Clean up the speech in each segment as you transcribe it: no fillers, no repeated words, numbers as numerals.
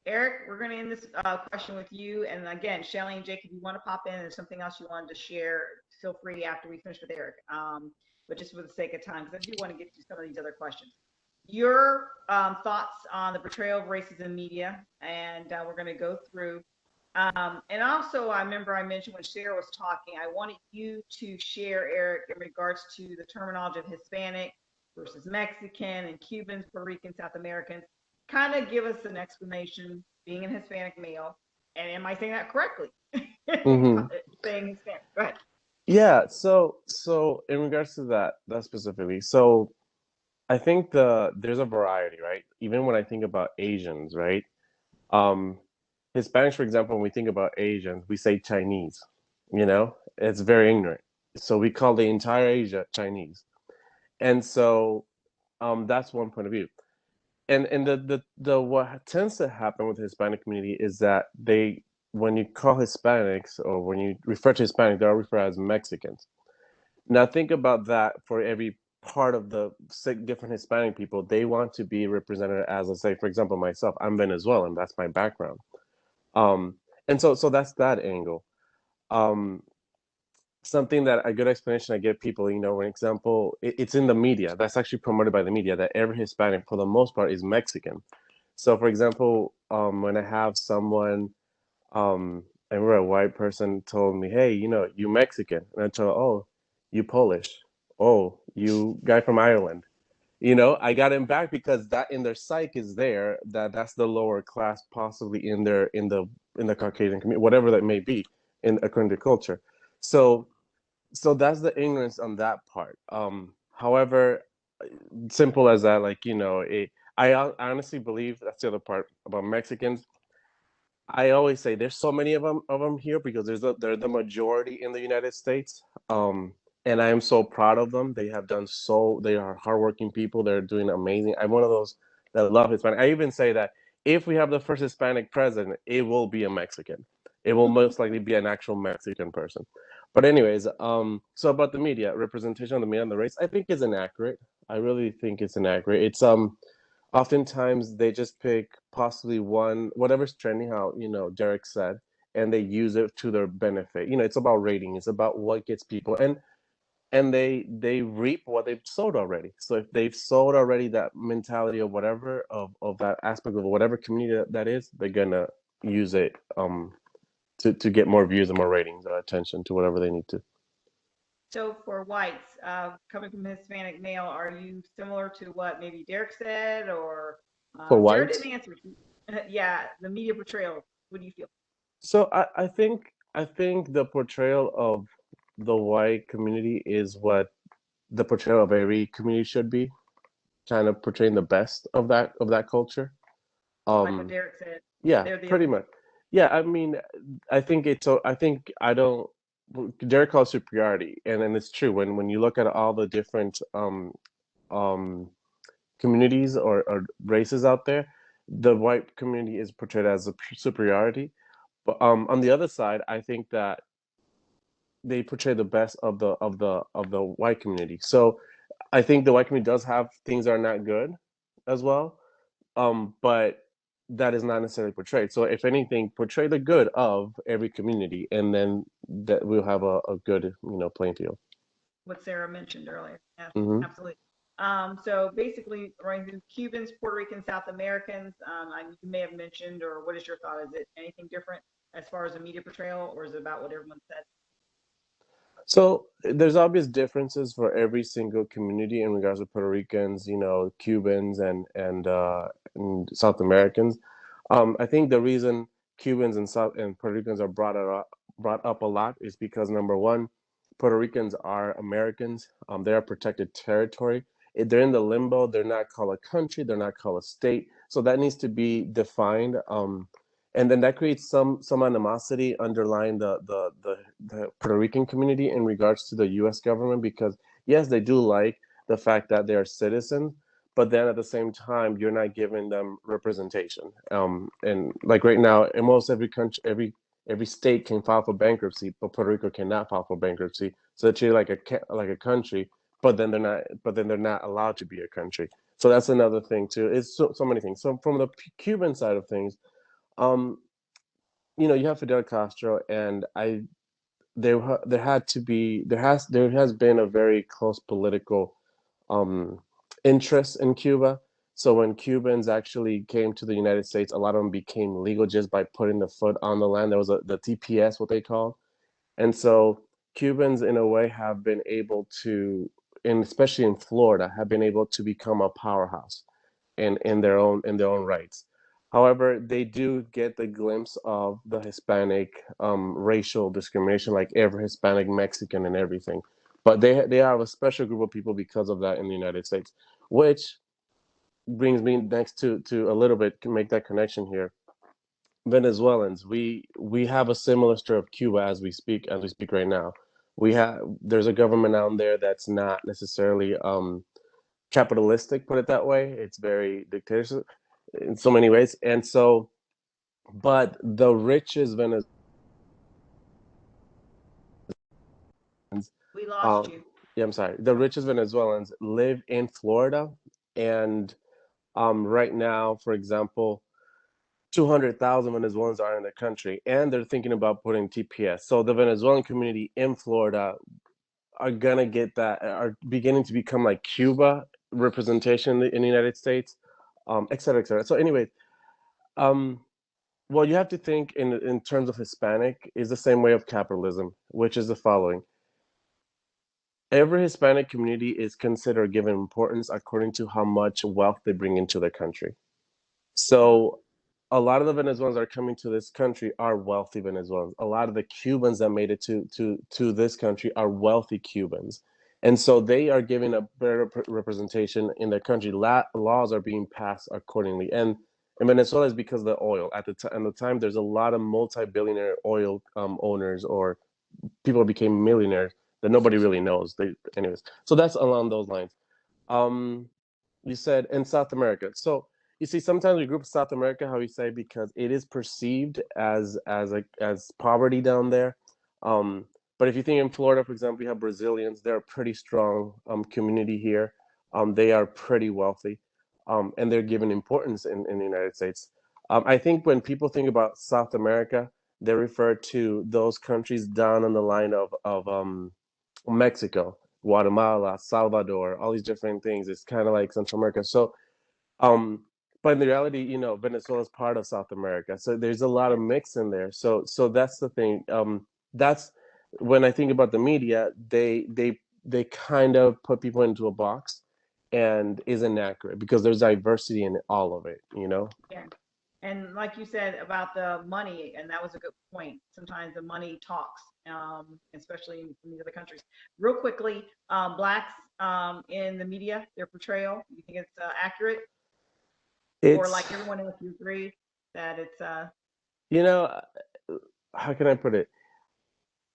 Eric, we're going to end this question with you. And again, Shelly and Jake, if you want to pop in and there's something else you wanted to share, feel free after we finish with Eric. But just for the sake of time, because I do want to get to some of these other questions. Your thoughts on the portrayal of racism in media, and we're going to go through. And also, I remember I mentioned when Sarah was talking, I wanted you to share, Eric, in regards to the terminology of Hispanic versus Mexican and Cubans, Puerto Ricans, South Americans. Kind of give us an explanation, being an Hispanic male, and am I saying that correctly? Hmm. Saying Hispanic. Go ahead. Yeah, so in regards to that specifically, so I think there's a variety, right? Even when I think about Asians, right? Um, Hispanics, for example, when we think about Asians, we say Chinese, you know? It's very ignorant. So we call the entire Asia Chinese. And so that's one point of view. And the what tends to happen with the Hispanic community is that they when you call Hispanics or when you refer to Hispanic, they're referred as Mexicans. Now think about that for every part of the different Hispanic people, they want to be represented as, let's say, for example, myself, I'm Venezuelan, that's my background. Um, and so that's that angle. Um, Something that a good explanation I give people, an example, it's in the media. That's actually promoted by the media that every Hispanic, for the most part, is Mexican. So, for example, when I have someone, I remember a white person told me, "Hey, you Mexican," and I told, "Oh, you Polish, oh, you guy from Ireland." I got him back because that in their psyche is there that's the lower class, possibly in the Caucasian community, whatever that may be, in according to culture. So so that's the ignorance on that part. However, simple as that, like I honestly believe that's the other part about Mexicans. I always say there's so many of them here because they're the majority in the United States. And I am so proud of them. They are hardworking people. They're doing amazing. I'm one of those that love Hispanic. I even say that if we have the first Hispanic president, it will be a Mexican. It will most likely be an actual Mexican person. But anyways, so about the media representation of the media and the race, I think is inaccurate. I really think it's inaccurate. It's oftentimes they just pick possibly one, whatever's trending, how Derek said, and they use it to their benefit. It's about rating, it's about what gets people, and they reap what they've sowed already. So if they've sowed already that mentality of whatever of that aspect of whatever community that is, they're gonna use it to get more views and more ratings or attention to whatever they need to. So for whites, coming from Hispanic male, are you similar to what maybe Derek said, or For Sarah didn't whites, answer? Yeah, the media portrayal. What do you feel? so I think the portrayal of the white community is what the portrayal of every community should be, kind of portraying the best of that culture. Like what Um, Derek said, yeah, they're the pretty elite. much. Yeah, I mean, I think it's so. I think I don't. Derek calls superiority, and it's true when you look at all the different um communities or races out there, the white community is portrayed as a superiority. But on the other side, I think that they portray the best of the white community. So I think the white community does have things that are not good as well, but that is not necessarily portrayed. So if anything, portray the good of every community, and then that we'll have a good playing field. What Sarah mentioned earlier. Yeah, Hmm. absolutely. So basically, running through Cubans, Puerto Ricans, South Americans. You may have mentioned, or what is your thought? Is it anything different as far as the media portrayal, or is it about what everyone said? So there's obvious differences for every single community in regards to Puerto Ricans, Cubans and South Americans. I think the reason Cubans and Puerto Ricans are brought up a lot is because number one, Puerto Ricans are Americans. They are protected territory. They're in the limbo. They're not called a country. They're not called a state. So that needs to be defined. And then that creates some animosity underlying the Puerto Rican community in regards to the U.S. government because yes, they do like the fact that they are citizens, but then at the same time, you're not giving them representation. And like right now, in most every country, every state can file for bankruptcy, but Puerto Rico cannot file for bankruptcy. So they're treated like a country, but then they're not allowed to be a country. So that's another thing too. It's so many things. So from the Cuban side of things, Um, you have Fidel Castro, and there had to be there has been a very close political um interest in Cuba. So when Cubans actually came to the United States, a lot of them became legal just by putting the foot on the land. There was the TPS, what they call. And so Cubans, in a way, have been able to, and especially in Florida, have been able to become a powerhouse in their own rights. However, they do get the glimpse of the Hispanic racial discrimination, like every Hispanic Mexican and everything. But they have a special group of people because of that in the United States, which brings me next to a little bit to make that connection here. Venezuelans, we have a similar story of Cuba as we speak right now. There's a government out there that's not necessarily capitalistic, put it that way. It's very dictatorship in so many ways. And so, but the richest Venezuelans, We lost um, you. yeah, I'm sorry, the richest Venezuelans live in Florida. And right now, for example, 200,000 Venezuelans are in the country, and they're thinking about putting TPS. So the Venezuelan community in Florida are gonna get that, are beginning to become like Cuba representation in the United States, et cetera, et cetera. So, anyway, um, well, you have to think in terms of Hispanic is the same way of capitalism, which is the following: every Hispanic community is considered given importance according to how much wealth they bring into the country. Mm, So a lot of the Venezuelans that are coming to this country are wealthy Venezuelans. A lot of the Cubans that made it to this country are wealthy Cubans. And so they are given a better representation in their country. Laws are being passed accordingly. And in Venezuela is because of the oil. At the time, there's a lot of multi-billionaire oil owners or people who became millionaires that nobody really knows. Anyways, so that's along those lines. Um, you said in South America. So you see, sometimes we group South America, how you say, because it is perceived as poverty down there. Um, but if you think in Florida, for example, you have Brazilians. They're a pretty strong community here. They are pretty wealthy, and they're given importance in the United States. I think when people think about South America, they refer to those countries down on the line of Mexico, Guatemala, Salvador, all these different things. It's kind of like Central America. So, um, but in reality, Venezuela is part of South America. So there's a lot of yes. mix in there. So that's the thing. That's when I think about the media, they kind of put people into a box and is inaccurate because there's diversity in all of it. Yeah. And like you said about the money, and that was a good point. Sometimes the money talks, especially in these other countries. Real quickly, blacks in the media, their portrayal, you think it's accurate? Or like It's, everyone else, you agree that it's you know, how can I put it?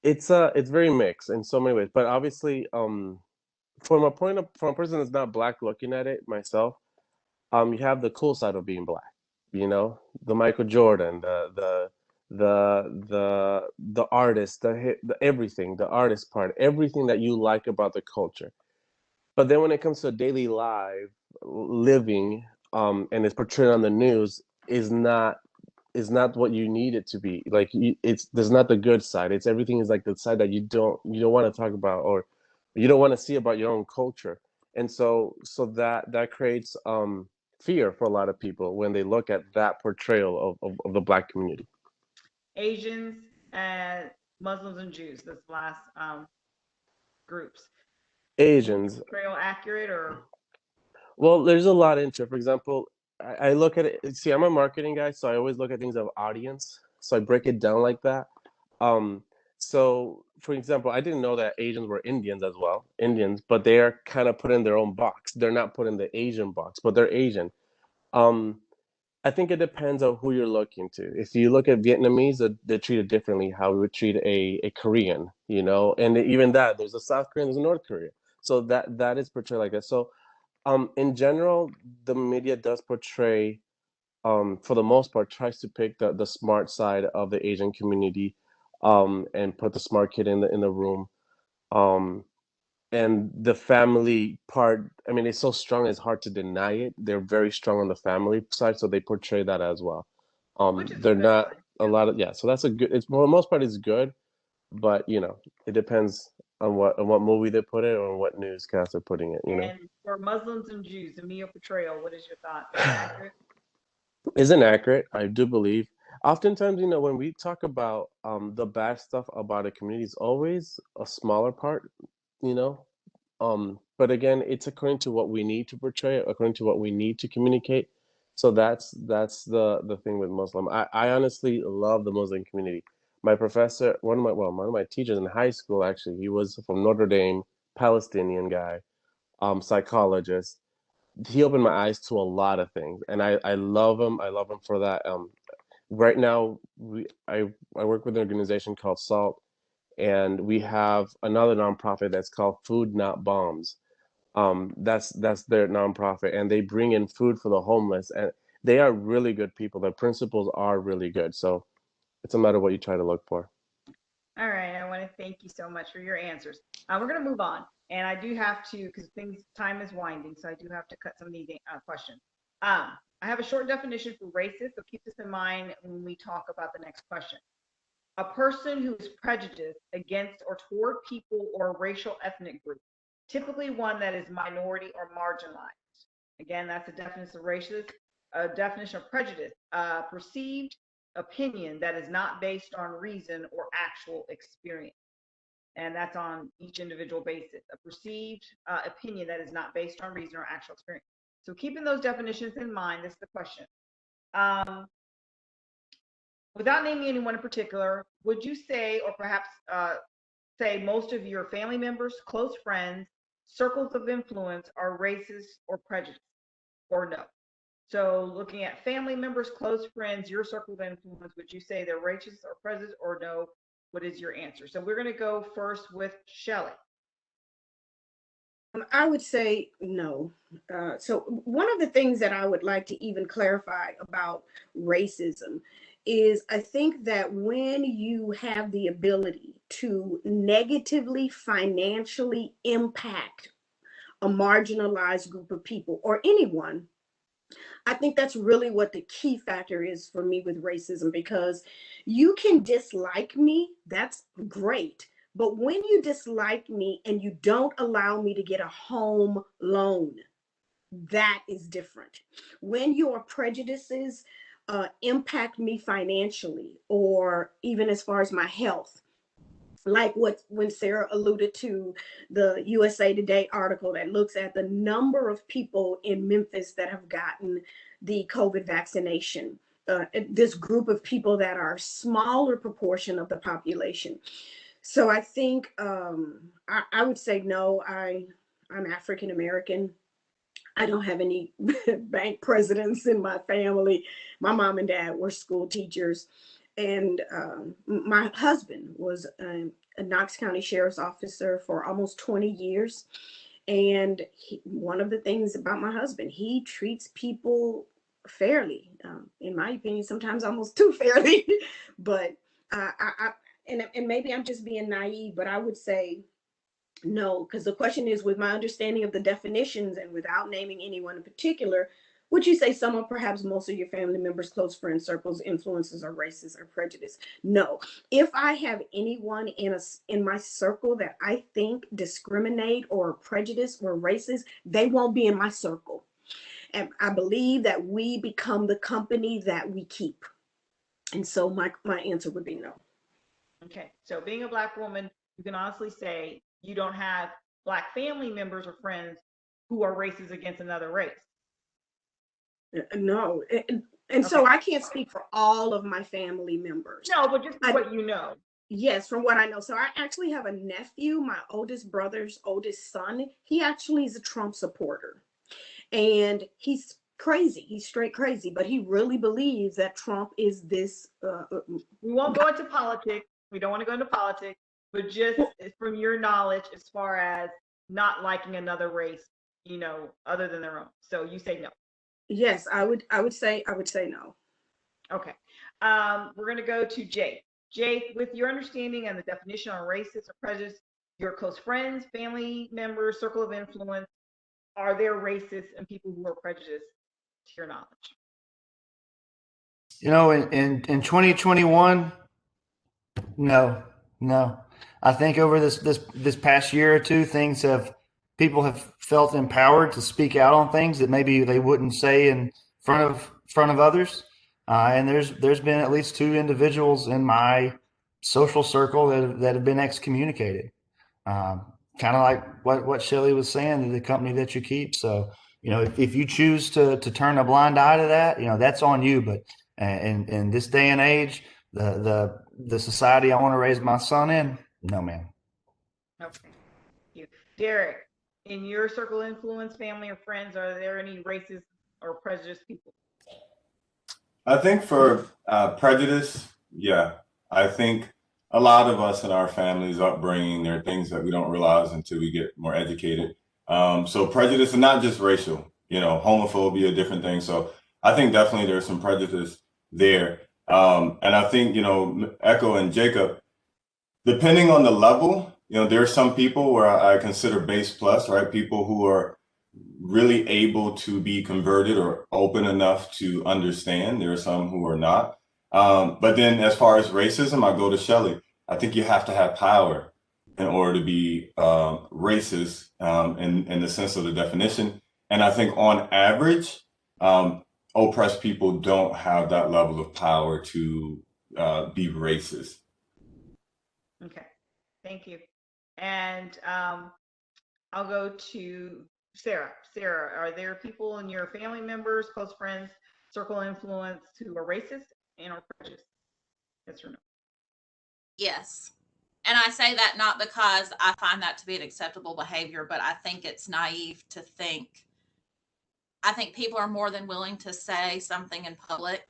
It's very mixed in so many ways, but obviously, from a person that's not black looking at it myself, you have the cool side of being black, the Michael Jordan, the artist, the everything, the artist part, everything that you like about the culture. But then when it comes to daily life living, and it's portrayed on the news, is not what you need it to be. Like, it's there's not the good side. It's everything is like the side that you don't want to talk about, or you don't want to see about your own culture. And so that creates fear for a lot of people when they look at that portrayal of the black community. Asians and Muslims and Jews, this last groups. Do you think the Asians, portrayal accurate or well, there's a lot into it. For example, I look at it. See, I'm a marketing guy, so I always look at things of audience. So I break it down like that. Um, so, for example, I didn't know that Asians were Indians as well, Indians, but they are kind of put in their own box. They're not put in the Asian box, but they're Asian. Um, I think it depends on who you're looking to. If you look at Vietnamese, they're treated differently how we would treat a Korean. And even that, there's a South Korean, there's a North Korea. So that is portrayed like that. So in general, the media does portray, for the most part, tries to pick the smart side of the Asian community, and put the smart kid in the room. Um, and the family part, I mean, it's so strong, it's hard to deny it. They're very strong on the family side, so they portray that as well. Which is a They're good not sign. a Yeah. lot of, yeah. So that's a good. It's for the most part, it's good, but it depends on what movie they put it or what newscast they're putting it. And for Muslims and Jews, the media portrayal, what is your thought? Is it accurate? Isn't accurate. I do believe. Oftentimes, when we talk about the bad stuff about a community, it's always a smaller part, you know. But again, it's according to what we need to portray, according to what we need to communicate. So that's the thing with Muslim. I honestly love the Muslim community. My professor, one of my teachers in high school, actually, he was from Notre Dame, Palestinian guy, psychologist. He opened my eyes to a lot of things, and I love him. I love him for that. Right now, I work with an organization called SALT, and we have another nonprofit that's called Food Not Bombs. That's their nonprofit, and they bring in food for the homeless, and they are really good people. Their principles are really good. So it's a matter of what you try to look for. All right. I want to thank you so much for your answers. We're going to move on. And I do have to, because time is winding, so I do have to cut some of these questions. I have a short definition for racist, so keep this in mind when we talk about the next question. A person who is prejudiced against or toward people or a racial ethnic group, typically one that is minority or marginalized. Again, that's a definition of racist. A definition of prejudice, perceived opinion that is not based on reason or actual experience. And that's on each individual basis. A perceived opinion that is not based on reason or actual experience. So keeping those definitions in mind, this is the question. Without naming anyone in particular, would you say, or perhaps say most of your family members, close friends, circles of influence are racist or prejudiced, or no? So looking at family members, close friends, your circle of influence, would you say they're racist or prejudiced, or no? What is your answer? So we're going to go first with Shelley. I would say no. So one of the things that I would like to even clarify about racism is I think that when you have the ability to negatively financially impact a marginalized group of people or anyone, I think that's really what the key factor is for me with racism, because you can dislike me, that's great. But when you dislike me and you don't allow me to get a home loan, that is different. When your prejudices impact me financially or even as far as my health, like when Sarah alluded to the USA Today article that looks at the number of people in Memphis that have gotten the COVID vaccination. This group of people that are a smaller proportion of the population. So I think I would say no. I'm African American. I don't have any bank presidents in my family. My mom and dad were school teachers. And my husband was a Knox County Sheriff's officer for almost 20 years. And one of the things about my husband, he treats people fairly, in my opinion, sometimes almost too fairly. But and maybe I'm just being naive, but I would say no, because the question is, with my understanding of the definitions and without naming anyone in particular, would you say some or perhaps most of your family members, close friends, circles, influences, or racist or prejudiced? No. If I have anyone in my circle that I think discriminate or prejudice or racist, they won't be in my circle. And I believe that we become the company that we keep. And so my answer would be no. Okay, so being a Black woman, you can honestly say you don't have Black family members or friends who are racist against another race. No. And so I can't speak for all of my family members. No, but just what you know. Yes, from what I know. So I actually have a nephew, my oldest brother's oldest son. He actually is a Trump supporter. And he's crazy. He's straight crazy, but he really believes that Trump is this. We won't go into politics. We don't want to go into politics, but just from your knowledge, as far as not liking another race, other than their own. So you say no. Yes, I would say no. Okay. We're going to go to Jay. Jay, with your understanding and the definition on racist or prejudice, your close friends, family members, circle of influence, are there racists and people who are prejudiced to your knowledge? In 2021, no, no. I think over this past year or two, people have felt empowered to speak out on things that maybe they wouldn't say in front of others. And there's been at least two individuals in my social circle that have been excommunicated. Kind of like what Shelley was saying, the company that you keep. So, if you choose to turn a blind eye to that, that's on you. But in this day and age, the society I want to raise my son in, no, man. Okay. Thank you. Derek, in your circle of influence, family or friends, are there any racist or prejudiced people? I think for prejudice, yeah. I think a lot of us in our families' upbringing, there are things that we don't realize until we get more educated. So prejudice, and not just racial, homophobia, different things. So I think definitely there's some prejudice there. And I think, Echo and Jacob, depending on the level, there are some people where I consider base plus, right? People who are really able to be converted or open enough to understand. There are some who are not. But then as far as racism, I go to Shelley. I think you have to have power in order to be racist in the sense of the definition. And I think on average, oppressed people don't have that level of power to be racist. Okay, thank you. And I'll go to Sarah. Sarah, are there people in your family members, close friends, circle of influence who are racist and or prejudiced? Yes or no? Yes. And I say that not because I find that to be an acceptable behavior, but I think it's naive to think. I think people are more than willing to say something in public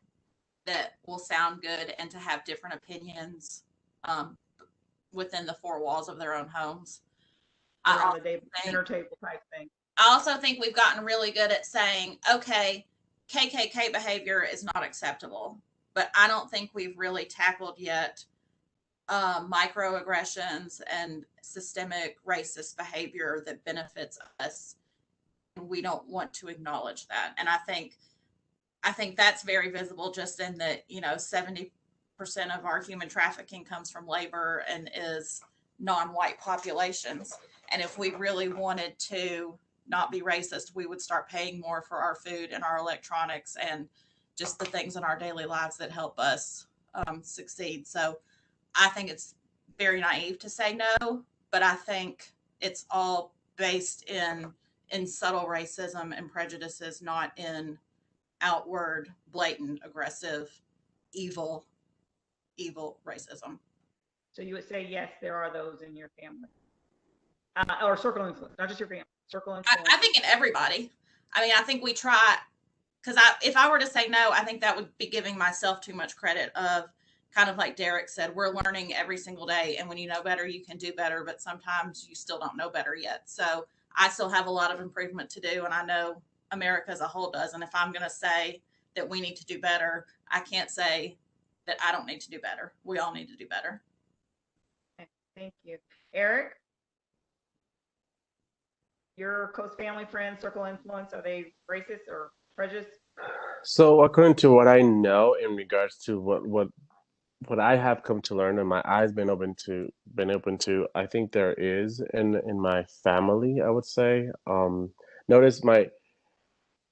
that will sound good and to have different opinions um, within the four walls of their own homes. Around the dinner table type thing. I also think we've gotten really good at saying, okay, KKK behavior is not acceptable, but I don't think we've really tackled yet microaggressions and systemic racist behavior that benefits us. We don't want to acknowledge that. And I think that's very visible just in that, 70% of our human trafficking comes from labor and is non-white populations. And if we really wanted to not be racist, we would start paying more for our food and our electronics and just the things in our daily lives that help us succeed. So I think it's very naive to say no, but I think it's all based in subtle racism and prejudices, not in outward, blatant, aggressive, evil racism. So you would say yes, there are those in your family, or circle of influence, not just your family, circle of influence. I think in everybody. I mean, I think we try, because if I were to say no, I think that would be giving myself too much credit of kind of like Derek said, we're learning every single day. And when you know better, you can do better. But sometimes you still don't know better yet. So I still have a lot of improvement to do. And I know America as a whole does. And if I'm going to say that we need to do better, I can't say that I don't need to do better. We all need to do better. Okay, thank you. Eric? Your close family, friends, circle of influence, are they racist or prejudiced? So according to what I know in regards to what I have come to learn and my eyes been open to, I think there is in my family, I would say. Notice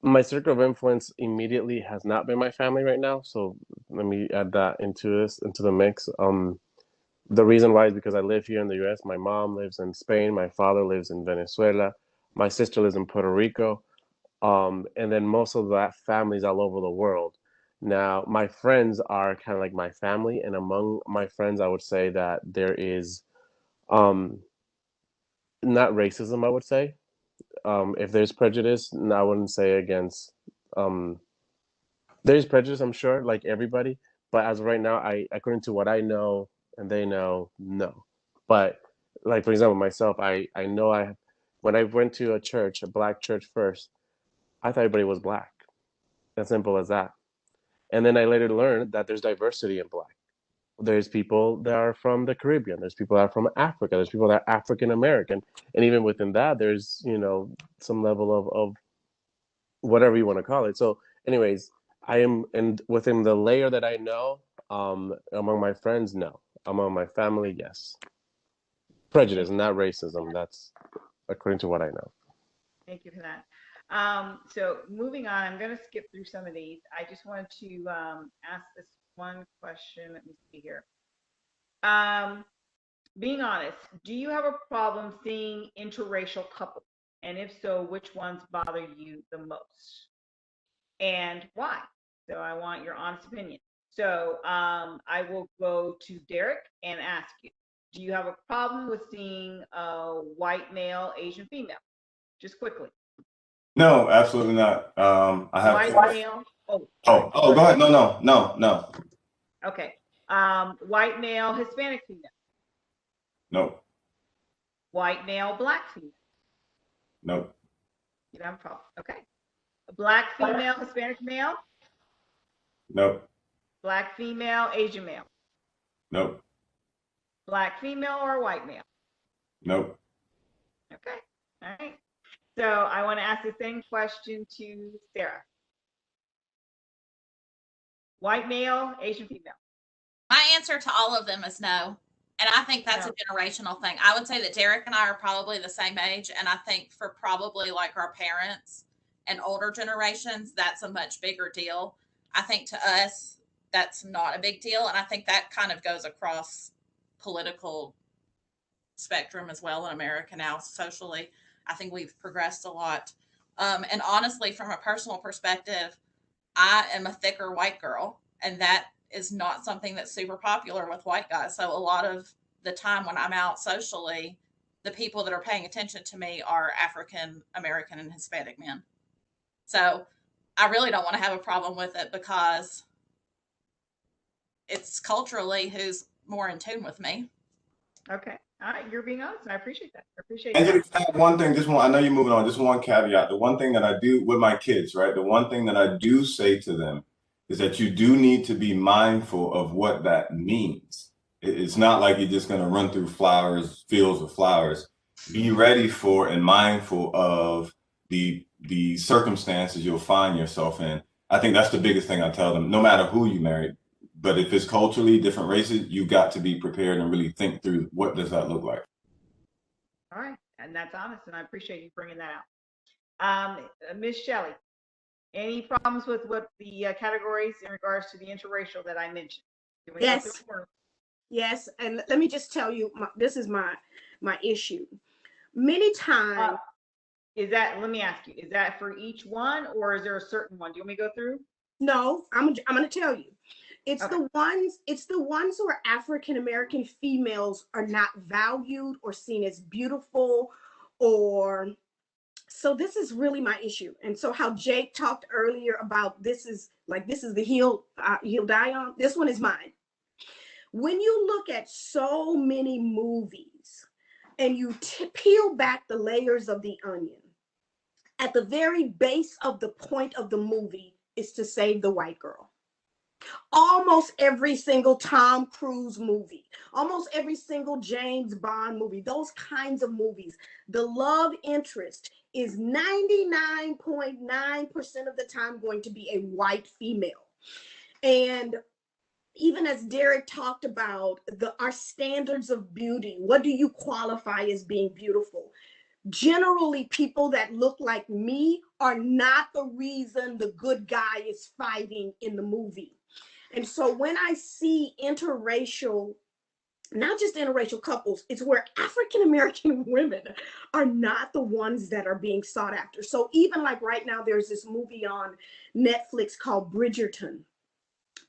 my circle of influence immediately has not been my family right now. So let me add that into the mix. The reason why is because I live here in the US. My mom lives in Spain, my father lives in Venezuela, my sister lives in Puerto Rico. And then most of that family's all over the world. Now, my friends are kind of like my family, and among my friends, I would say that there is um, not racism, I would say. If there's prejudice, I wouldn't say against. Um, there's prejudice, I'm sure, like everybody. But as of right now, according to what I know and they know, no. But like for example, myself, I know when I went to a church, a black church first, I thought everybody was black. As simple as that. And then I later learned that there's diversity in black. There's people that are from the Caribbean. There's people that are from Africa. There's people that are African American. And even within that, there's, some level of whatever you want to call it. So anyways, I am, and within the layer that I know, among my friends, no. Among my family, yes. Prejudice, not racism. That's according to what I know. Thank you for that. So moving on, I'm going to skip through some of these. I just wanted to ask this one question. Let me see here. Being honest, do you have a problem seeing interracial couples? And if so, which ones bother you the most? And why? So I want your honest opinion. So I will go to Derek and ask you, do you have a problem with seeing a white male, Asian female? Just quickly. No, absolutely not. I have. White male. Oh, Oh, go ahead. No. okay. White male, Hispanic female. Nope. White male, black female. Nope. You don't have a problem. Okay. Black female, Hispanic male. Nope. Black female, Asian male. Nope. Black female or white male. Nope. Okay. All right. So I want to ask the same question to Sarah. White male, Asian female. My answer to all of them is no. And I think that's No. a generational thing. I would say that Derek and I are probably the same age. And I think for probably like our parents and older generations, that's a much bigger deal. I think to us, that's not a big deal. And I think that kind of goes across political spectrum as well in America now, socially. I think we've progressed a lot. And honestly, from a personal perspective, I am a thicker white girl, and that is not something that's super popular with white guys. So a lot of the time when I'm out socially, the people that are paying attention to me are African American and Hispanic men. So I really don't want to have a problem with it because it's culturally who's more in tune with me. Okay. All right. You're being honest. And I appreciate that. I appreciate And that. just add one thing, just one, I know you're moving on, just one caveat. The one thing that I do with my kids, right? The one thing that I do say to them is that you do need to be mindful of what that means. It's not like you're just going to run through fields of flowers. Be ready for and mindful of the circumstances you'll find yourself in. I think that's the biggest thing I tell them, no matter who you marry. But if it's culturally different races, you got to be prepared and really think through what does that look like. All right. And that's honest. And I appreciate you bringing that out. Ms. Shelley, any problems with what the categories in regards to the interracial that I mentioned? Yes. Yes. And let me just tell you, this is my issue. Many times. Is that, let me ask you, is that for each one or is there a certain one? Do you want me to go through? No, I'm going to tell you. It's Okay. the ones where African American females are not valued or seen as beautiful, or so this is really my issue. And so how Jake talked earlier about this is the heel die on. This one is mine. When you look at so many movies and you peel back the layers of the onion, at the very base of the point of the movie is to save the white girl. Almost every single Tom Cruise movie, almost every single James Bond movie, those kinds of movies, the love interest is 99.9% of the time going to be a white female. And even as Derek talked about our standards of beauty, what do you qualify as being beautiful? Generally, people that look like me are not the reason the good guy is fighting in the movie. And so when I see interracial, not just interracial couples, it's where African American women are not the ones that are being sought after. So even like right now, there's this movie on Netflix called Bridgerton.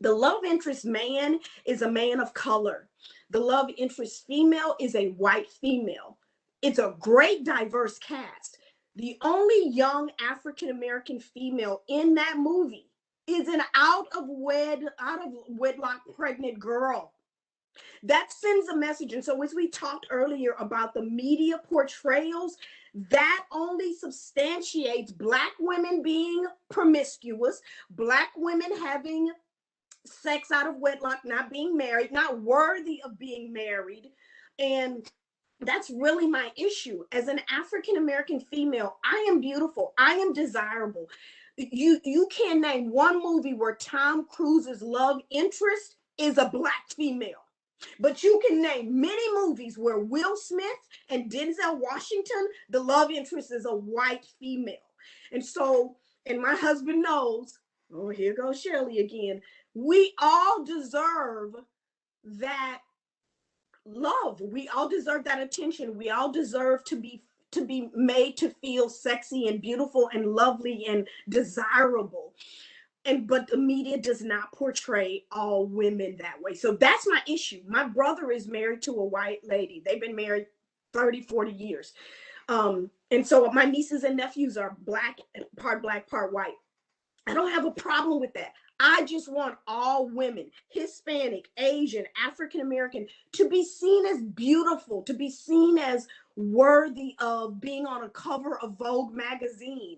The love interest man is a man of color. The love interest female is a white female. It's a great diverse cast. The only young African American female in that movie is an out of wedlock pregnant girl. That sends a message. And so as we talked earlier about the media portrayals, that only substantiates Black women being promiscuous, Black women having sex out of wedlock, not being married, not worthy of being married. And that's really my issue. As an African American female, I am beautiful. I am desirable. You can name one movie where Tom Cruise's love interest is a black female. But you can name many movies where Will Smith and Denzel Washington, the love interest is a white female. And so, and my husband knows, oh, here goes Shirley again. We all deserve that love. We all deserve that attention. We all deserve to be made to feel sexy and beautiful and lovely and desirable. But the media does not portray all women that way. So that's my issue. My brother is married to a white lady. They've been married 30, 40 years. And so my nieces and nephews are black, part white. I don't have a problem with that. I just want all women, Hispanic, Asian, African American, to be seen as beautiful, to be seen as worthy of being on a cover of Vogue magazine.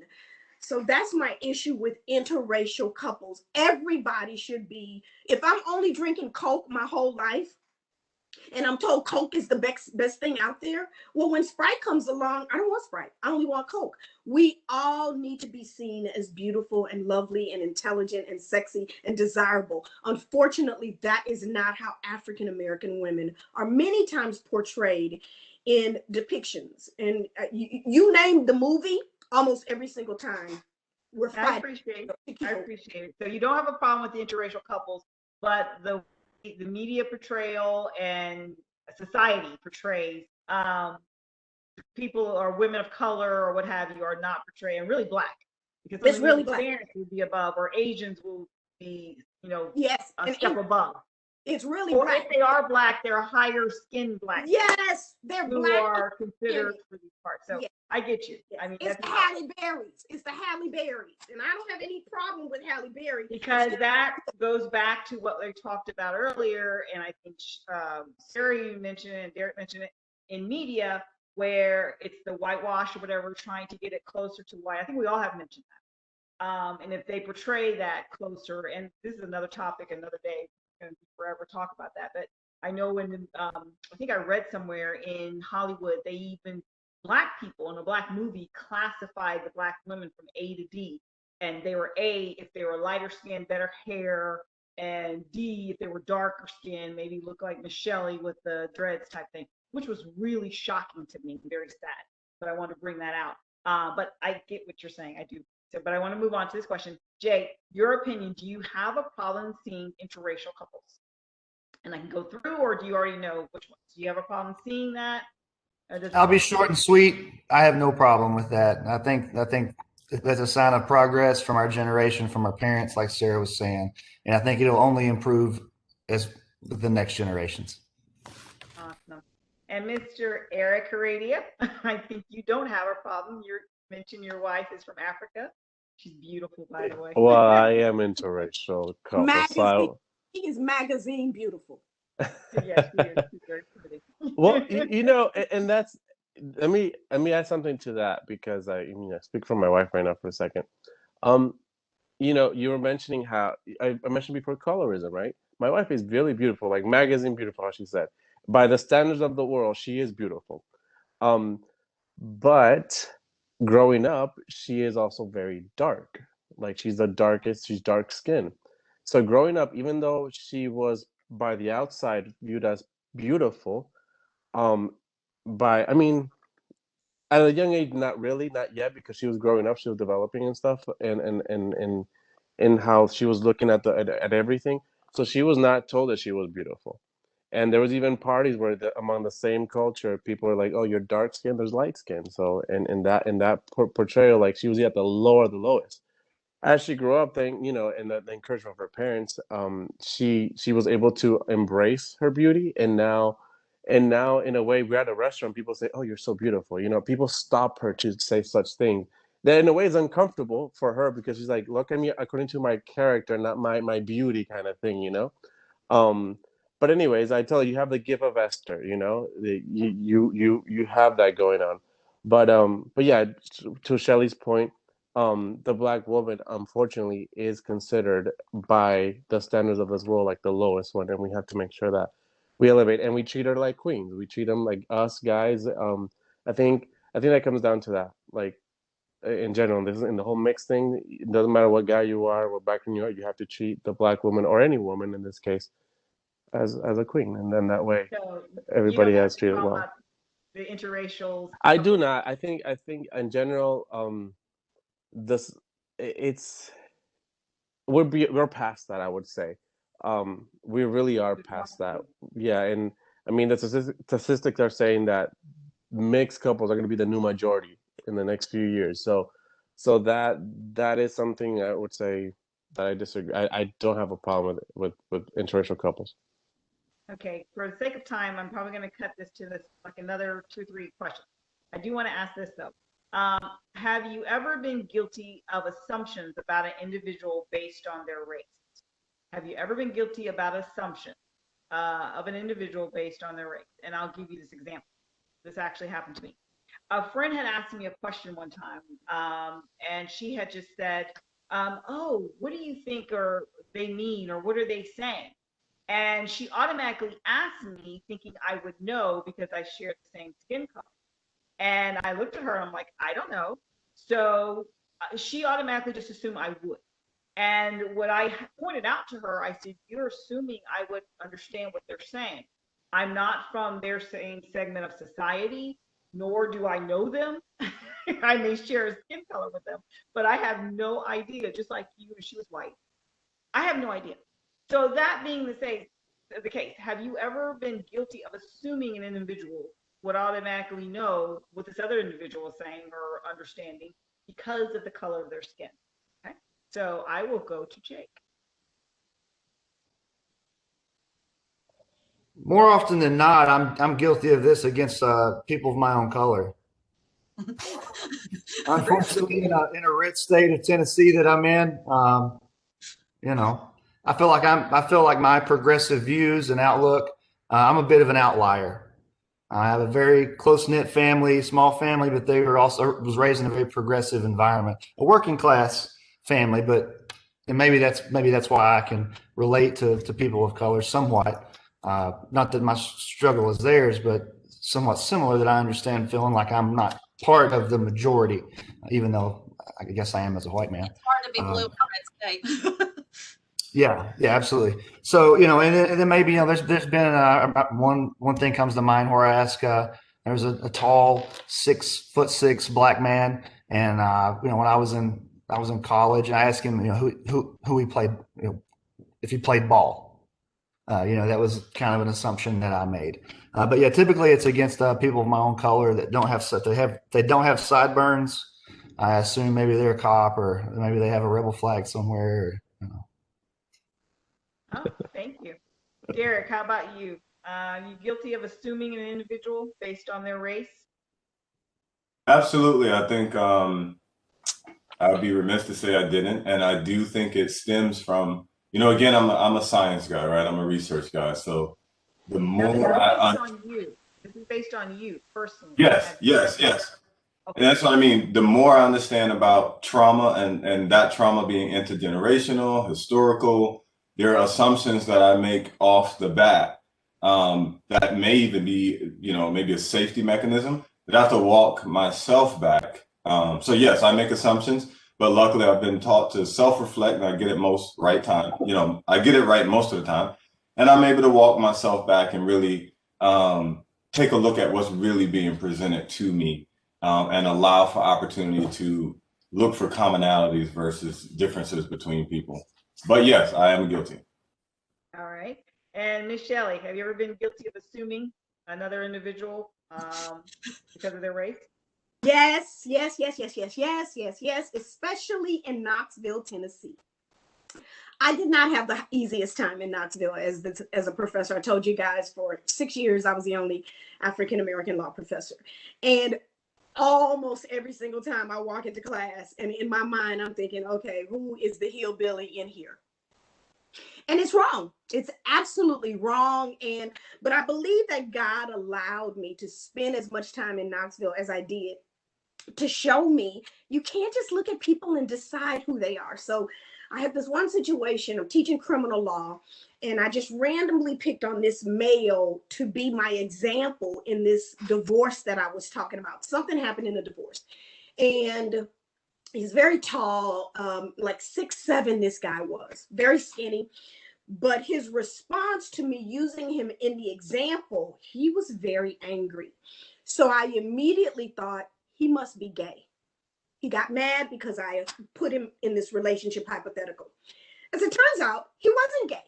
So that's my issue with interracial couples. Everybody should be, if I'm only drinking Coke my whole life, and I'm told Coke is the best thing out there, well, when Sprite comes along, I don't want Sprite. I only want Coke. We all need to be seen as beautiful and lovely and intelligent and sexy and desirable. Unfortunately, that is not how African American women are many times portrayed in depictions. And you name the movie, almost every single time we're fighting. I appreciate it. So you don't have a problem with the interracial couples, but the media portrayal and society portrays people or women of color or what have you are not portrayed, and really black, because it's really black. Will be above, or Asians will be, yes, a step above. It's really or black. If they are black, they're higher skinned black. Yes, they're who black. are considered for these parts. So yes. I get you. Yes. I mean, it's the Halle Berrys. It's the Halle Berrys, and I don't have any problem with Halle Berry because that goes back to what they talked about earlier, and I think Sarah mentioned it, and Derek mentioned it in media, where it's the whitewash or whatever, trying to get it closer to white. I think we all have mentioned that. And if they portray that closer, and this is another topic, another day, and forever talk about that. But I know when I think I read somewhere in Hollywood, they even black people in a black movie classified the black women from A to D, and they were A if they were lighter skin, better hair, and D if they were darker skin, maybe look like Michelle with the dreads type thing, which was really shocking to me, very sad. But I want to bring that out. But I get what you're saying. I do. So, but I want to move on to this question. Jay, your opinion, do you have a problem seeing interracial couples? And I can go through, or do you already know which ones? Do you have a problem seeing that? I'll be short and sweet. I have no problem with that. I think that's a sign of progress from our generation, from our parents, like Sarah was saying. And I think it'll only improve as with the next generations. Awesome. And Mr. Eric Heredia, I think you don't have a problem. You mentioned your wife is from Africa. She's beautiful, by the way. Well, I am interracial couple. She is magazine beautiful. Yes, she is. She's very pretty. Well, and that's, let me add something to that, because I speak for my wife right now for a second. You were mentioning how I mentioned before colorism, right? My wife is really beautiful, like magazine beautiful, how she said. By the standards of the world, she is beautiful. But growing up, she is also very dark. Like she's dark skinned. So growing up, even though she was by the outside viewed as beautiful, at a young age, not yet, because she was growing up, she was developing and stuff, and how she was looking at everything. So she was not told that she was beautiful. And there was even parties where among the same culture, people were like, "Oh, you're dark skinned, there's light skin." So in that portrayal, like she was at the lowest. As she grew up, and the encouragement of her parents, she was able to embrace her beauty, and now in a way, we're at a restaurant, people say, "Oh, you're so beautiful." People stop her to say such things. That in a way is uncomfortable for her, because she's like, "Look at me according to my character, not my beauty," kind of thing. But anyways, I tell you, you have the gift of Esther. You have that going on. But yeah, to Shelley's point, the black woman, unfortunately, is considered by the standards of this world like the lowest one, and we have to make sure that we elevate and we treat her like queens. We treat them like us guys. I think that comes down to that. Like, in general. This is in the whole mix thing. It doesn't matter what guy you are, what background you are. You have to treat the black woman, or any woman in this case, as a queen, and then that way So you everybody don't have has a treated problem well. about the interracial I do couples? not. I think in general, this it's we're past that. I would say, we really are past that. Yeah, and I mean the statistics are saying that mixed couples are going to be the new majority in the next few years. So that is something I would say that I disagree. I don't have a problem with interracial couples. Okay, for the sake of time, I'm probably going to cut this to this like another 2, 3 questions. I do want to ask this though. Have you ever been guilty of assumptions about an individual based on their race? Have you ever been guilty about assumption of an individual based on their race? And I'll give you this example. This actually happened to me. A friend had asked me a question one time, and she had just said, "Oh, what do you think or they mean, or what are they saying?" And she automatically asked me, thinking I would know because I shared the same skin color. And I looked at her and I'm like, I don't know. So she automatically just assumed I would. And what I pointed out to her, I said, "You're assuming I would understand what they're saying. I'm not from their same segment of society, nor do I know them. I may share a skin color with them, but I have no idea, just like you, and she was white. I have no idea." So that being the case, have you ever been guilty of assuming an individual would automatically know what this other individual is saying or understanding because of the color of their skin? Okay. So I will go to Jake. More often than not, I'm guilty of this against people of my own color. Unfortunately, in a red state of Tennessee that I'm in, you know, I feel like my progressive views and outlook. I'm a bit of an outlier. I have a very close knit family, small family, but they were also was raised in a very progressive environment, a working class family. But and maybe that's why I can relate to people of color somewhat. Not that my struggle is theirs, but somewhat similar. That I understand feeling like I'm not part of the majority, even though I guess I am as a white man. It's hard to be blue in a red state. Yeah, yeah, absolutely. So, and then maybe, there's been one thing comes to mind where I ask, there was a tall 6'6" black man. And, when I was in college, and I asked him, who he played, if he played ball. That was kind of an assumption that I made. But yeah, typically it's against people of my own color that they don't have sideburns. I assume maybe they're a cop, or maybe they have a rebel flag somewhere. Oh, thank you. Derek, how about you? You guilty of assuming an individual based on their race? Absolutely. I think I'd be remiss to say I didn't, and I do think it stems from, again, I'm a science guy, right? I'm a research guy, so the No, this is more based on you. This is based on you personally. yes, yes, yes. And Okay. that's what I mean. The more I understand about trauma, and that trauma being intergenerational, historical, there are assumptions that I make off the bat, that may even be, maybe a safety mechanism that I have to walk myself back. So yes, I make assumptions, but luckily I've been taught to self-reflect, and I get it I get it right most of the time. And I'm able to walk myself back and really take a look at what's really being presented to me, and allow for opportunity to look for commonalities versus differences between people. But yes, I am guilty. All right. And Miss Shelley, have you ever been guilty of assuming another individual because of their race? Yes, yes, yes, yes, yes, yes, yes, yes, especially in Knoxville, Tennessee. I did not have the easiest time in Knoxville as a professor. I told you guys for 6 years I was the only African American law professor. And almost every single time I walk into class, and in my mind I'm thinking, okay, who is the hillbilly in here? And it's wrong. It's absolutely wrong. But I believe that God allowed me to spend as much time in Knoxville as I did to show me you can't just look at people and decide who they are. So I had this one situation of teaching criminal law, and I just randomly picked on this male to be my example in this divorce that I was talking about. Something happened in the divorce. And He's very tall, like 6'7", this guy was, very skinny. But his response to me using him in the example, he was very angry. So I immediately thought he must be gay. He got mad because I put him in this relationship hypothetical. As it turns out, he wasn't gay.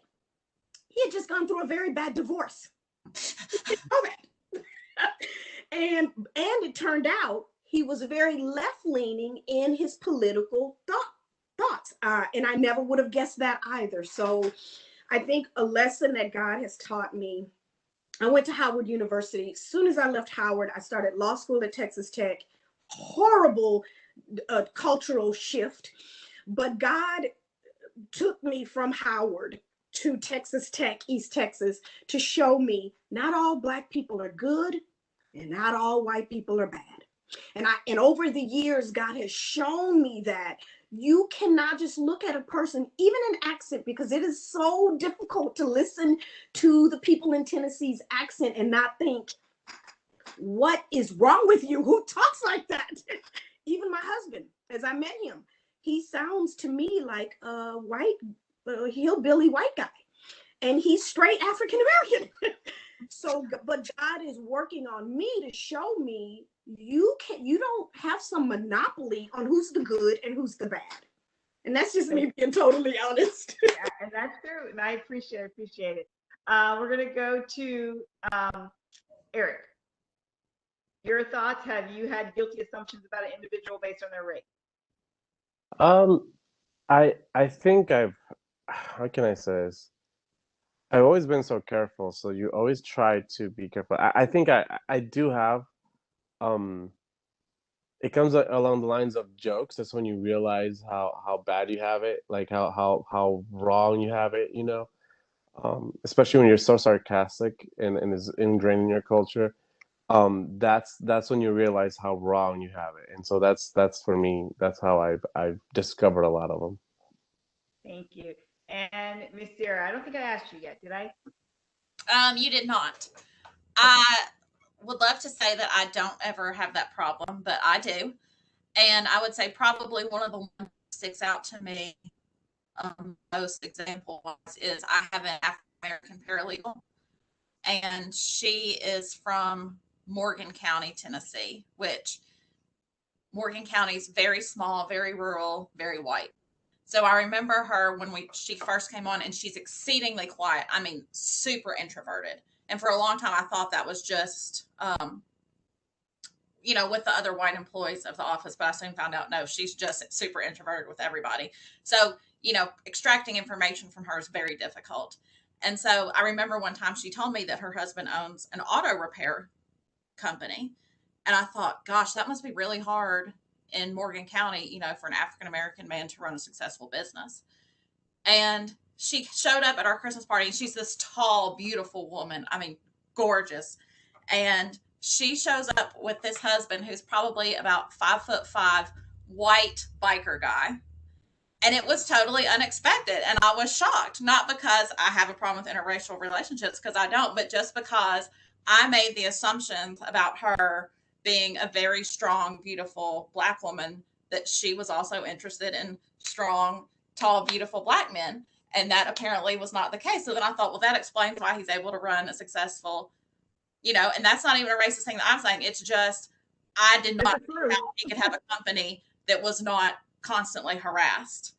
He had just gone through a very bad divorce. Know that. and it turned out he was very left-leaning in his political thoughts. And I never would have guessed that either. So I think a lesson that God has taught me, I went to Howard University. As soon as I left Howard, I started law school at Texas Tech. Horrible cultural shift. But God took me from Howard to Texas Tech, East Texas, to show me not all Black people are good and not all white people are bad. And over the years, God has shown me that you cannot just look at a person, even an accent, because it is so difficult to listen to the people in Tennessee's accent and not think, what is wrong with you? Who talks like that? Even my husband, as I met him, he sounds to me like a white, hillbilly white guy. And he's straight African American. So, but God is working on me to show me you don't have some monopoly on who's the good and who's the bad. And that's just me being totally honest. Yeah, and that's true. And I appreciate it. We're gonna go to Eric. Your thoughts? Have you had guilty assumptions about an individual based on their race? I think how can I say this? I've always been so careful, so you always try to be careful. I think I do have um it comes along the lines of jokes. That's when you realize how bad you have it, like how wrong you have it, you know. Especially when you're so sarcastic and is ingrained in your culture. That's when you realize how wrong you have it. And so that's for me, that's how I've discovered a lot of them. Thank you. And Miss Sarah, I don't think I asked you yet, did I? You did not. I would love to say that I don't ever have that problem, but I do. And I would say probably one of the ones that sticks out to me most example wise is I have an African American paralegal, and she is from Morgan County, Tennessee, which Morgan County is very small, very rural, very white. So I remember her when she first came on, and she's exceedingly quiet. I mean, super introverted. And for a long time, I thought that was just, with the other white employees of the office. But I soon found out, no, she's just super introverted with everybody. So, extracting information from her is very difficult. And so I remember one time she told me that her husband owns an auto repair company. And I thought, gosh, that must be really hard in Morgan County, for an African American man to run a successful business. And she showed up at our Christmas party, and she's this tall, beautiful woman. I mean, gorgeous. And she shows up with this husband who's probably about 5'5", white biker guy. And it was totally unexpected. And I was shocked, not because I have a problem with interracial relationships, because I don't, but just because I made the assumptions about her being a very strong, beautiful Black woman, that she was also interested in strong, tall, beautiful Black men. And that apparently was not the case. So then I thought, well, that explains why he's able to run a successful, and that's not even a racist thing that I'm saying. It's just, I did not think how he could have a company that was not constantly harassed.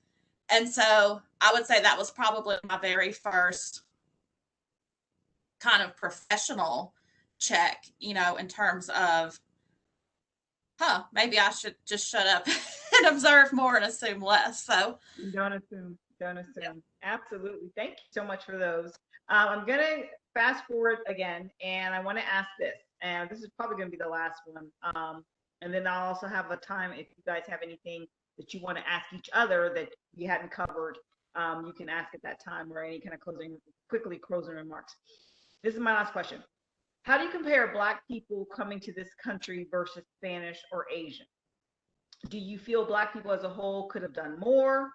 And so I would say that was probably my very first kind of professional check, in terms of, maybe I should just shut up and observe more and assume less. So Don't assume. Yeah. Absolutely. Thank you so much for those. I'm going to fast forward again, and I want to ask this, and this is probably going to be the last one. And then I'll also have a time if you guys have anything that you want to ask each other that you hadn't covered, you can ask at that time, or any kind of closing remarks. This is my last question. How do you compare Black people coming to this country versus Spanish or Asian? Do you feel Black people as a whole could have done more,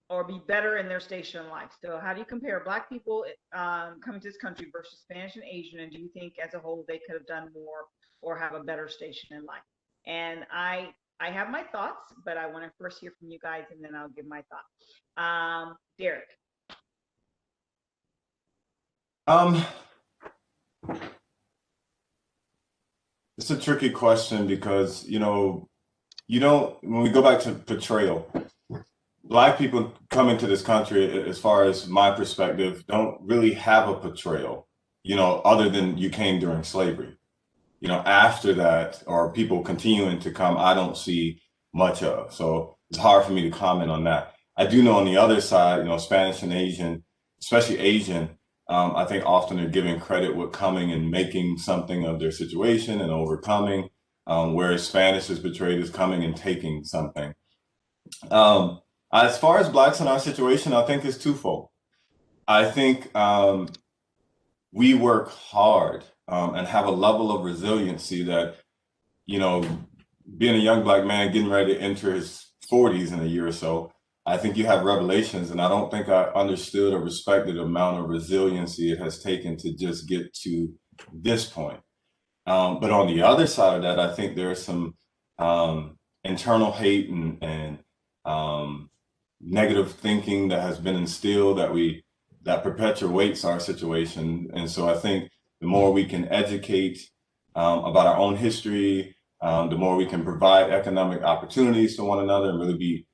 or be better in their station in life? So how do you compare Black people coming to this country versus Spanish and Asian? And do you think as a whole they could have done more or have a better station in life? And I I have my thoughts, but I want to first hear from you guys, and then I'll give my thoughts. Derek. Um, it's a tricky question because, you don't, when we go back to portrayal, Black people coming to this country, as far as my perspective, don't really have a portrayal, other than you came during slavery. After that, or people continuing to come, I don't see much of. So it's hard for me to comment on that. I do know on the other side, Spanish and Asian, especially Asian, I think often are given credit with coming and making something of their situation and overcoming, whereas Spanish is portrayed as coming and taking something. As far as Blacks in our situation, I think it's twofold. I think we work hard and have a level of resiliency that, being a young Black man getting ready to enter his 40s in a year or so, I think you have revelations, and I don't think I understood or respected the amount of resiliency it has taken to just get to this point. But on the other side of that, I think there's some internal hate and negative thinking that has been instilled that perpetuates our situation. And so I think the more we can educate about our own history, the more we can provide economic opportunities to one another and really be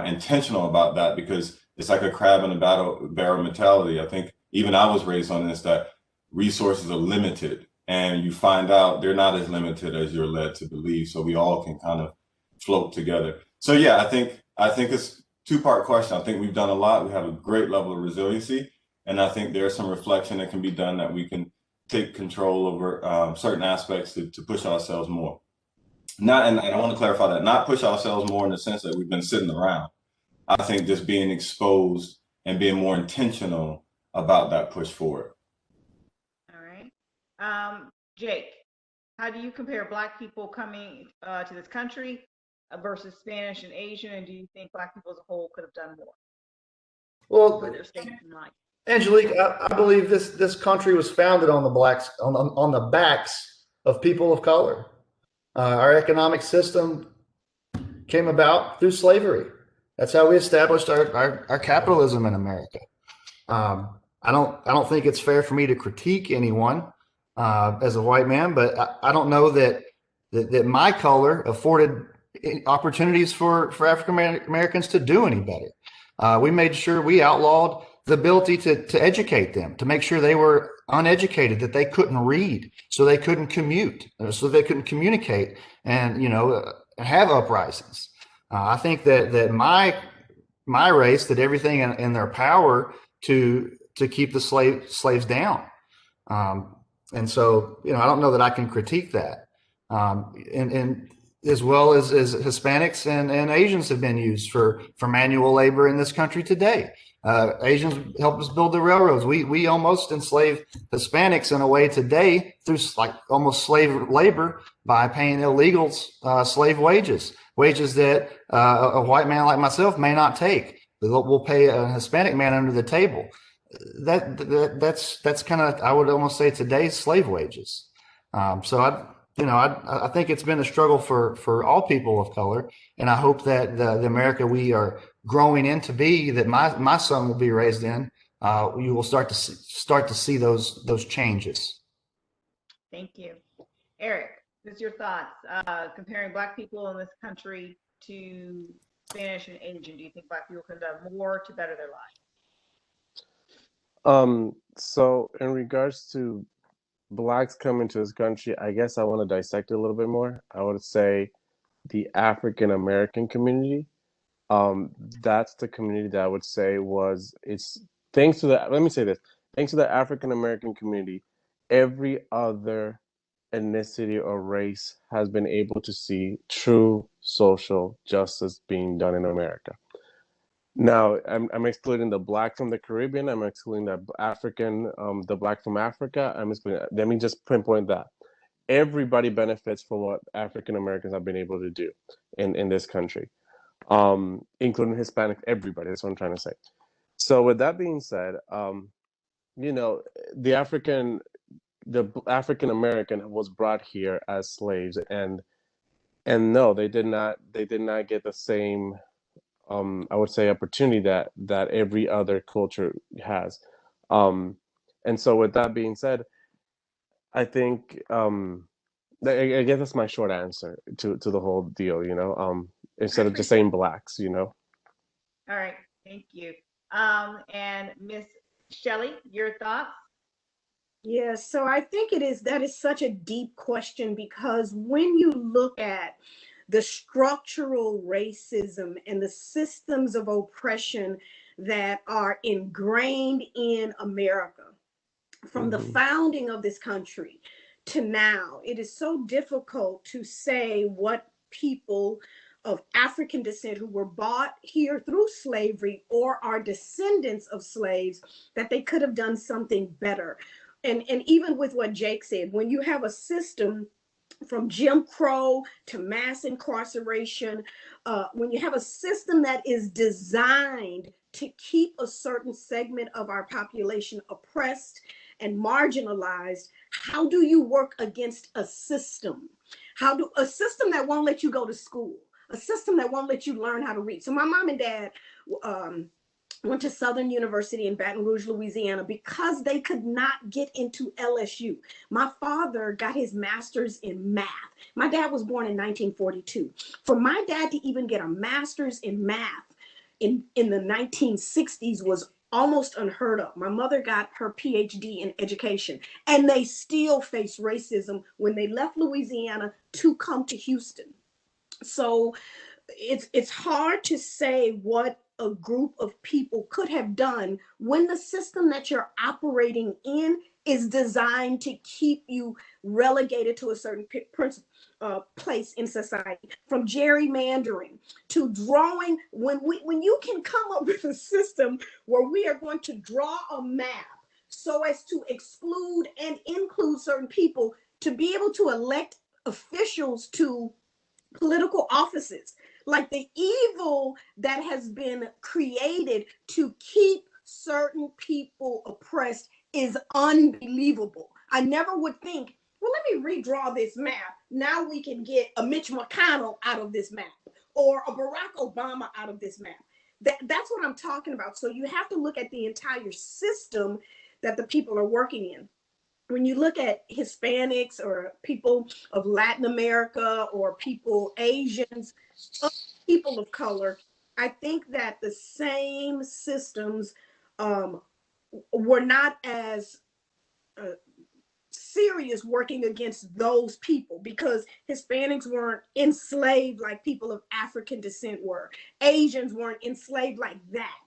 intentional about that, because it's like a crab in a barrel mentality. I think even I was raised on this, that resources are limited, and you find out they're not as limited as you're led to believe. So we all can kind of float together. So yeah, I think it's two-part question. I think we've done a lot. We have a great level of resiliency, and I think there's some reflection that can be done, that we can take control over certain aspects to push ourselves more. Not, and I want to clarify that, not push ourselves more in the sense that we've been sitting around. I think just being exposed and being more intentional about that push forward. All right. Jake, how do you compare Black people coming to this country versus Spanish and Asian, and do you think Black people as a whole could have done more? Well, For their stakes in life? Angelique, I believe this country was founded on the backs of people of color. Our economic system came about through slavery. That's how we established our capitalism in America. I don't think it's fair for me to critique anyone as a white man, but I don't know that my color afforded opportunities for African Americans to do any better. We made sure we outlawed the ability to educate them, to make sure they were uneducated, that they couldn't read, so they couldn't commute, so they couldn't communicate, and have uprisings. I think that my race did everything in their power to keep the slaves down, and so I don't know that I can critique that. And as well as Hispanics and Asians have been used for manual labor in this country today. Asians helped us build the railroads. We almost enslaved Hispanics in a way today through like almost slave labor by paying illegals slave wages that a white man like myself may not take. We'll pay a Hispanic man under the table. That's kind of, I would almost say, today's slave wages. So I think it's been a struggle for all people of color, and I hope that the America we are growing in to be, that my son will be raised in, you will start to see those changes. Thank you. Eric, what's your thoughts comparing Black people in this country to Spanish and Asian? Do you think Black people could have done more to better their lives? So in regards to Blacks coming to this country, I guess I want to dissect it a little bit more. I would say the African American community. That's the community that I would say it's thanks to let me say this, thanks to the African American community, every other ethnicity or race has been able to see true social justice being done in America. Now, I'm excluding the Black from the Caribbean. I'm excluding the the Black from Africa. I'm excluding. Let me just pinpoint that. Everybody benefits from what African Americans have been able to do in this country, including Hispanic. Everybody. That's what I'm trying to say. So, with that being said, the African American was brought here as slaves, and and no, they did not. They did not get the same, I would say, opportunity that every other culture has. Um, and so, with that being said, I think I guess that's my short answer to the whole deal. I Instead of just appreciate saying it. blacks. All right, thank you. And Miss Shelley, your thoughts? Yes, so I think that is such a deep question, because when you look at the structural racism and the systems of oppression that are ingrained in America from the Hmm. founding of this country to now, it is so difficult to say what people of African descent who were brought here through slavery or are descendants of slaves, that they could have done something better. And even with what Jake said, when you have a system from Jim Crow to mass incarceration, when you have a system that is designed to keep a certain segment of our population oppressed and marginalized, how do you work against a system? A system that won't let you go to school, a system that won't let you learn how to read? So my mom and dad um, went to Southern University in Baton Rouge, Louisiana, because they could not get into LSU. My father got his master's in math. My dad was born in 1942. For my dad to even get a master's in math in the 1960s was almost unheard of. My mother got her PhD in education, and they still face racism when they left Louisiana to come to Houston. So it's hard to say what a group of people could have done when the system that you're operating in is designed to keep you relegated to a certain place in society. From gerrymandering to drawing, when you can come up with a system where we are going to draw a map so as to exclude and include certain people to be able to elect officials to political offices, like the evil that has been created to keep certain people oppressed is unbelievable. I never would think, well, let me redraw this map. Now we can get a Mitch McConnell out of this map or a Barack Obama out of this map. That's what I'm talking about. So you have to look at the entire system that the people are working in. When you look at Hispanics or people of Latin America or people, Asians, people of color, I think that the same systems um, were not as uh, serious working against those people, because Hispanics weren't enslaved like people of African descent were. Asians weren't enslaved like that.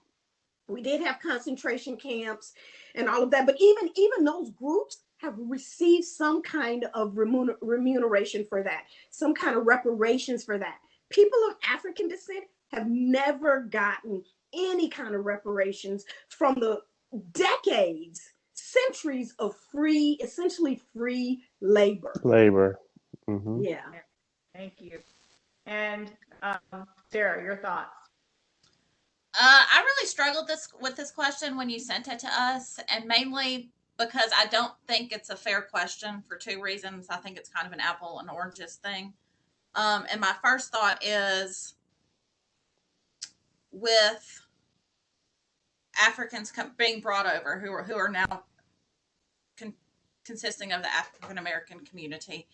We did have concentration camps and all of that, but even those groups have received some kind of remuneration for that, some kind of reparations for that. People of African descent have never gotten any kind of reparations from the decades, centuries of essentially free labor. Labor. Hmm. Yeah. Yeah, thank you. And Sarah, your thoughts? I really struggled with this question when you sent it to us, and mainly because I don't think it's a fair question for two reasons. I think it's kind of an apple and oranges thing. And my first thought is, with Africans being brought over, who are now con- consisting of the African American community,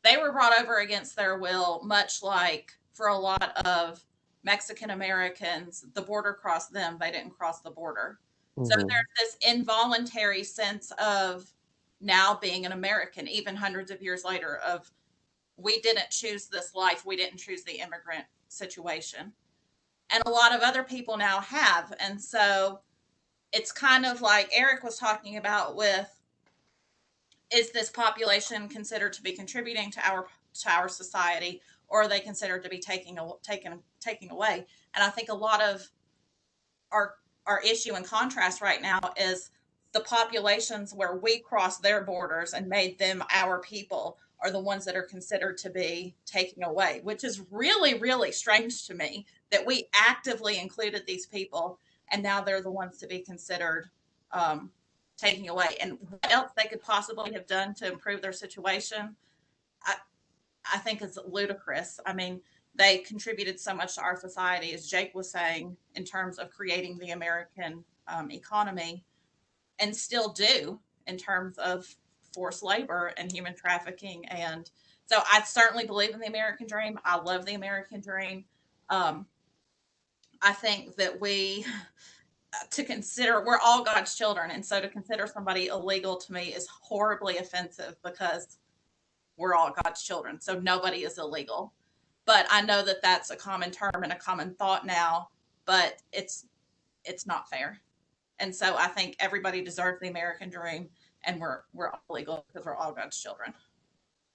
they were brought over against their will, much like for a lot of Mexican Americans, the border crossed them, they didn't cross the border. So Hmm. there's this involuntary sense of now being an American, even hundreds of years later, of we didn't choose this life, we didn't choose the immigrant situation. And a lot of other people now have. And so it's kind of like Eric was talking about with, is this population considered to be contributing to our society, or are they considered to be taking away? And I think a lot of our our issue and contrast right now is the populations where we crossed their borders and made them our people are the ones that are considered to be taking away, which is really, really strange to me that we actively included these people and now they're the ones to be considered um, taking away. And what else they could possibly have done to improve their situation, I, I think is ludicrous. I mean, they contributed so much to our society, as Jake was saying, in terms of creating the American economy, and still do in terms of forced labor and human trafficking. And so I certainly believe in the American dream. I love the American dream. Um, I think that to consider, we're all God's children. And so to consider somebody illegal to me is horribly offensive because we're all God's children. So nobody is illegal. But I know that that's a common term and a common thought now, but it's not fair. And so I think everybody deserves the American dream, and we're all legal because we're all God's children.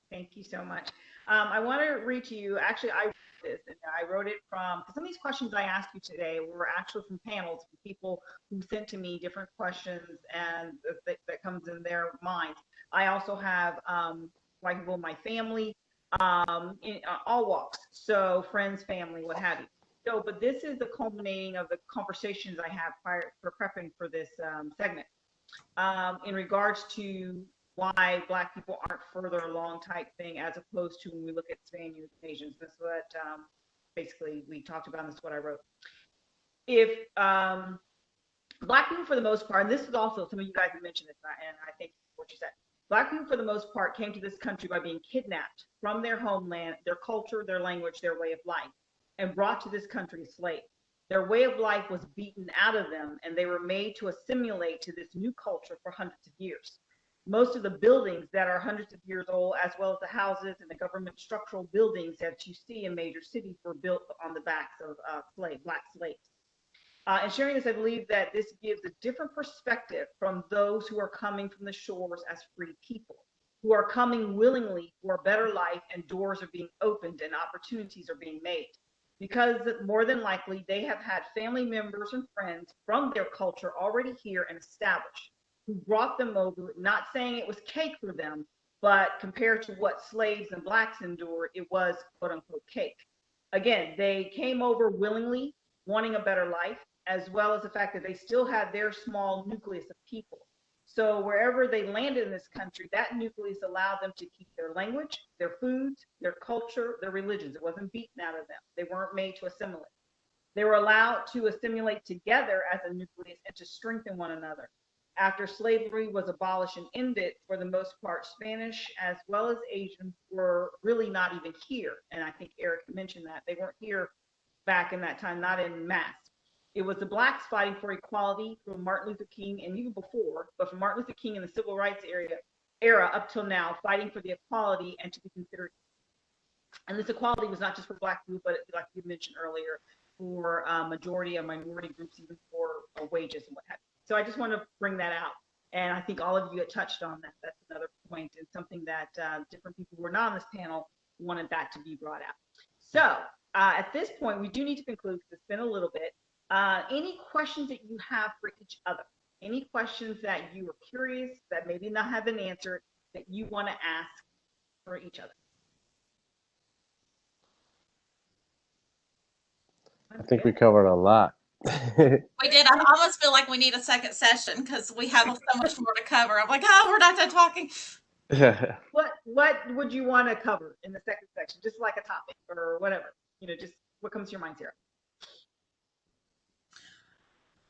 Thank you so much. I want to read to you. Actually, I wrote this, and I wrote it from some of these questions I asked you today were actually from panels, from people who sent to me different questions and that comes in their minds. I also have like people in my family, in all walks, so friends, family, what have you. So, but this is the culminating of the conversations I have prior for prepping for this segment in regards to why Black people aren't further along type thing, as opposed to when we look at Spaniards and Asians. That's what basically we talked about, and that's what I wrote. If Black people, for the most part, and this is also, some of you guys have mentioned this, and I think what you said, Black people, for the most part, came to this country by being kidnapped from their homeland, their culture, their language, their way of life, and brought to this country as slaves. Their way of life was beaten out of them, and they were made to assimilate to this new culture for hundreds of years. Most of the buildings that are hundreds of years old, as well as the houses and the government structural buildings that you see in major cities, were built on the backs of Black slaves. And sharing this, I believe that this gives a different perspective from those who are coming from the shores as free people, who are coming willingly for a better life, and doors are being opened and opportunities are being made. Because more than likely, they have had family members and friends from their culture already here and established, who brought them over, not saying it was cake for them, but compared to what slaves and Blacks endured, it was quote unquote cake. Again, they came over willingly, wanting a better life, as well as the fact that they still had their small nucleus of people. So wherever they landed in this country, that nucleus allowed them to keep their language, their foods, their culture, their religions. It wasn't beaten out of them. They weren't made to assimilate. They were allowed to assimilate together as a nucleus and to strengthen one another. After slavery was abolished and ended, for the most part, Spanish as well as Asians were really not even here. And I think Eric mentioned that. They weren't here back in that time, not in mass. It was the Blacks fighting for equality from Martin Luther King and even before, but from Martin Luther King in the civil rights era up till now, fighting for the equality and to be considered. And this equality was not just for Black people, but like you mentioned earlier, for majority and minority groups, even for wages and what have you. So I just want to bring that out. And I think all of you had touched on that. That's another point, and something that different people who were not on this panel wanted that to be brought out. So at this point, we do need to conclude because it's been a little bit. Any questions that you have for each other? Any questions that you were curious that maybe not have been answered that you want to ask for each other? I think we covered a lot. We did. I almost feel like we need a second session because we have so much more to cover. I'm like, oh, we're not done talking. What would you want to cover in the second section? Just like a topic or whatever, just what comes to your mind, Sarah?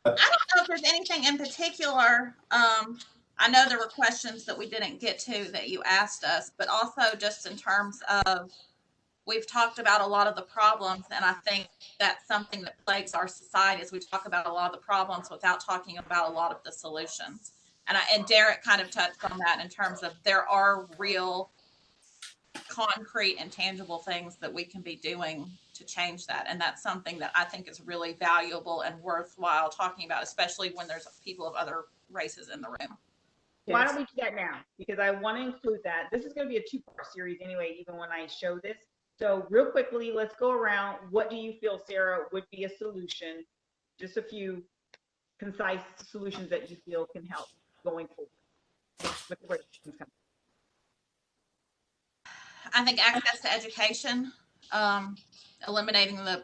I don't know if there's anything in particular. I know there were questions that we didn't get to that you asked us, but also just in terms of, we've talked about a lot of the problems, and I think that's something that plagues our society is we talk about a lot of the problems without talking about a lot of the solutions. And Derek kind of touched on that in terms of there are real concrete and tangible things that we can be doing to change that. And that's something that I think is really valuable and worthwhile talking about, especially when there's people of other races in the room. Why don't we do that now? Because I want to include that. This is going to be a two-part series anyway, even when I show this. So real quickly, let's go around. What do you feel, Sarah, would be a solution? Just a few concise solutions that you feel can help going forward. I think access to education, eliminating the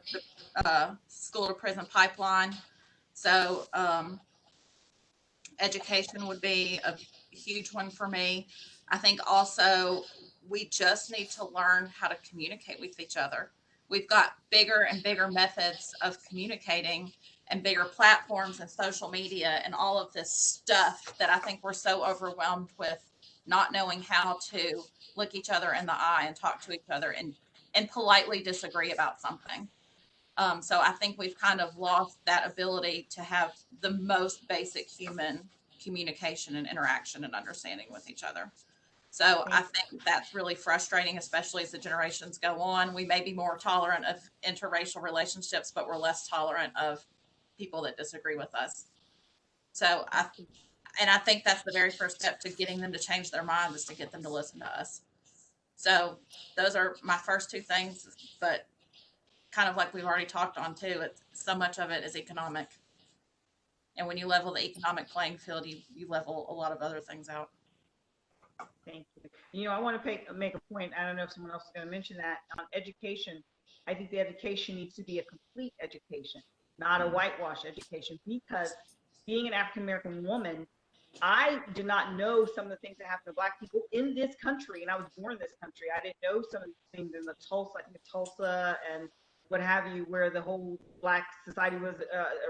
school to prison pipeline. So education would be a huge one for me. I think also we just need to learn how to communicate with each other. We've got bigger and bigger methods of communicating and bigger platforms and social media and all of this stuff that I think we're so overwhelmed with not knowing how to look each other in the eye and talk to each other and politely disagree about something. So I think we've kind of lost that ability to have the most basic human communication and interaction and understanding with each other. So I think that's really frustrating, especially as the generations go on. We may be more tolerant of interracial relationships, but we're less tolerant of people that disagree with us. So I think that's the very first step to getting them to change their minds is to get them to listen to us. So those are my first two things, but kind of like we've already talked on too, it's so much of it is economic. And when you level the economic playing field, you level a lot of other things out. Thank you. You know, I want to make a point. I don't know if someone else is going to mention that on education. I think the education needs to be a complete education, not a whitewash education, because being an African American woman, I did not know some of the things that happen to Black people in this country, and I was born in this country. I didn't know some of the things in the Tulsa, I think Tulsa and what have you, where the whole Black society was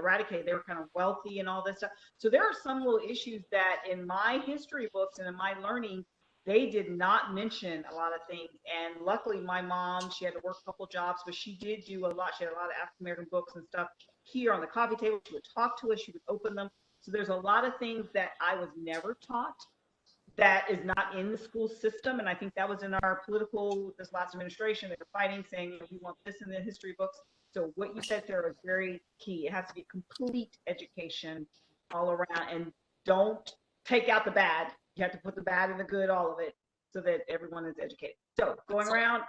eradicated. They were kind of wealthy and all this stuff. So there are some little issues that in my history books and in my learning, they did not mention a lot of things. And luckily, my mom, she had to work a couple jobs, but she did do a lot. She had a lot of African American books and stuff here on the coffee table. She would talk to us, she would open them. So there's a lot of things that I was never taught that is not in the school system. And I think that was in our political, this last administration, they were fighting, saying, you know, we want this in the history books. So what you said there is very key. It has to be complete education all around, and don't take out the bad. You have to put the bad and the good, all of it, so that everyone is educated. So going around,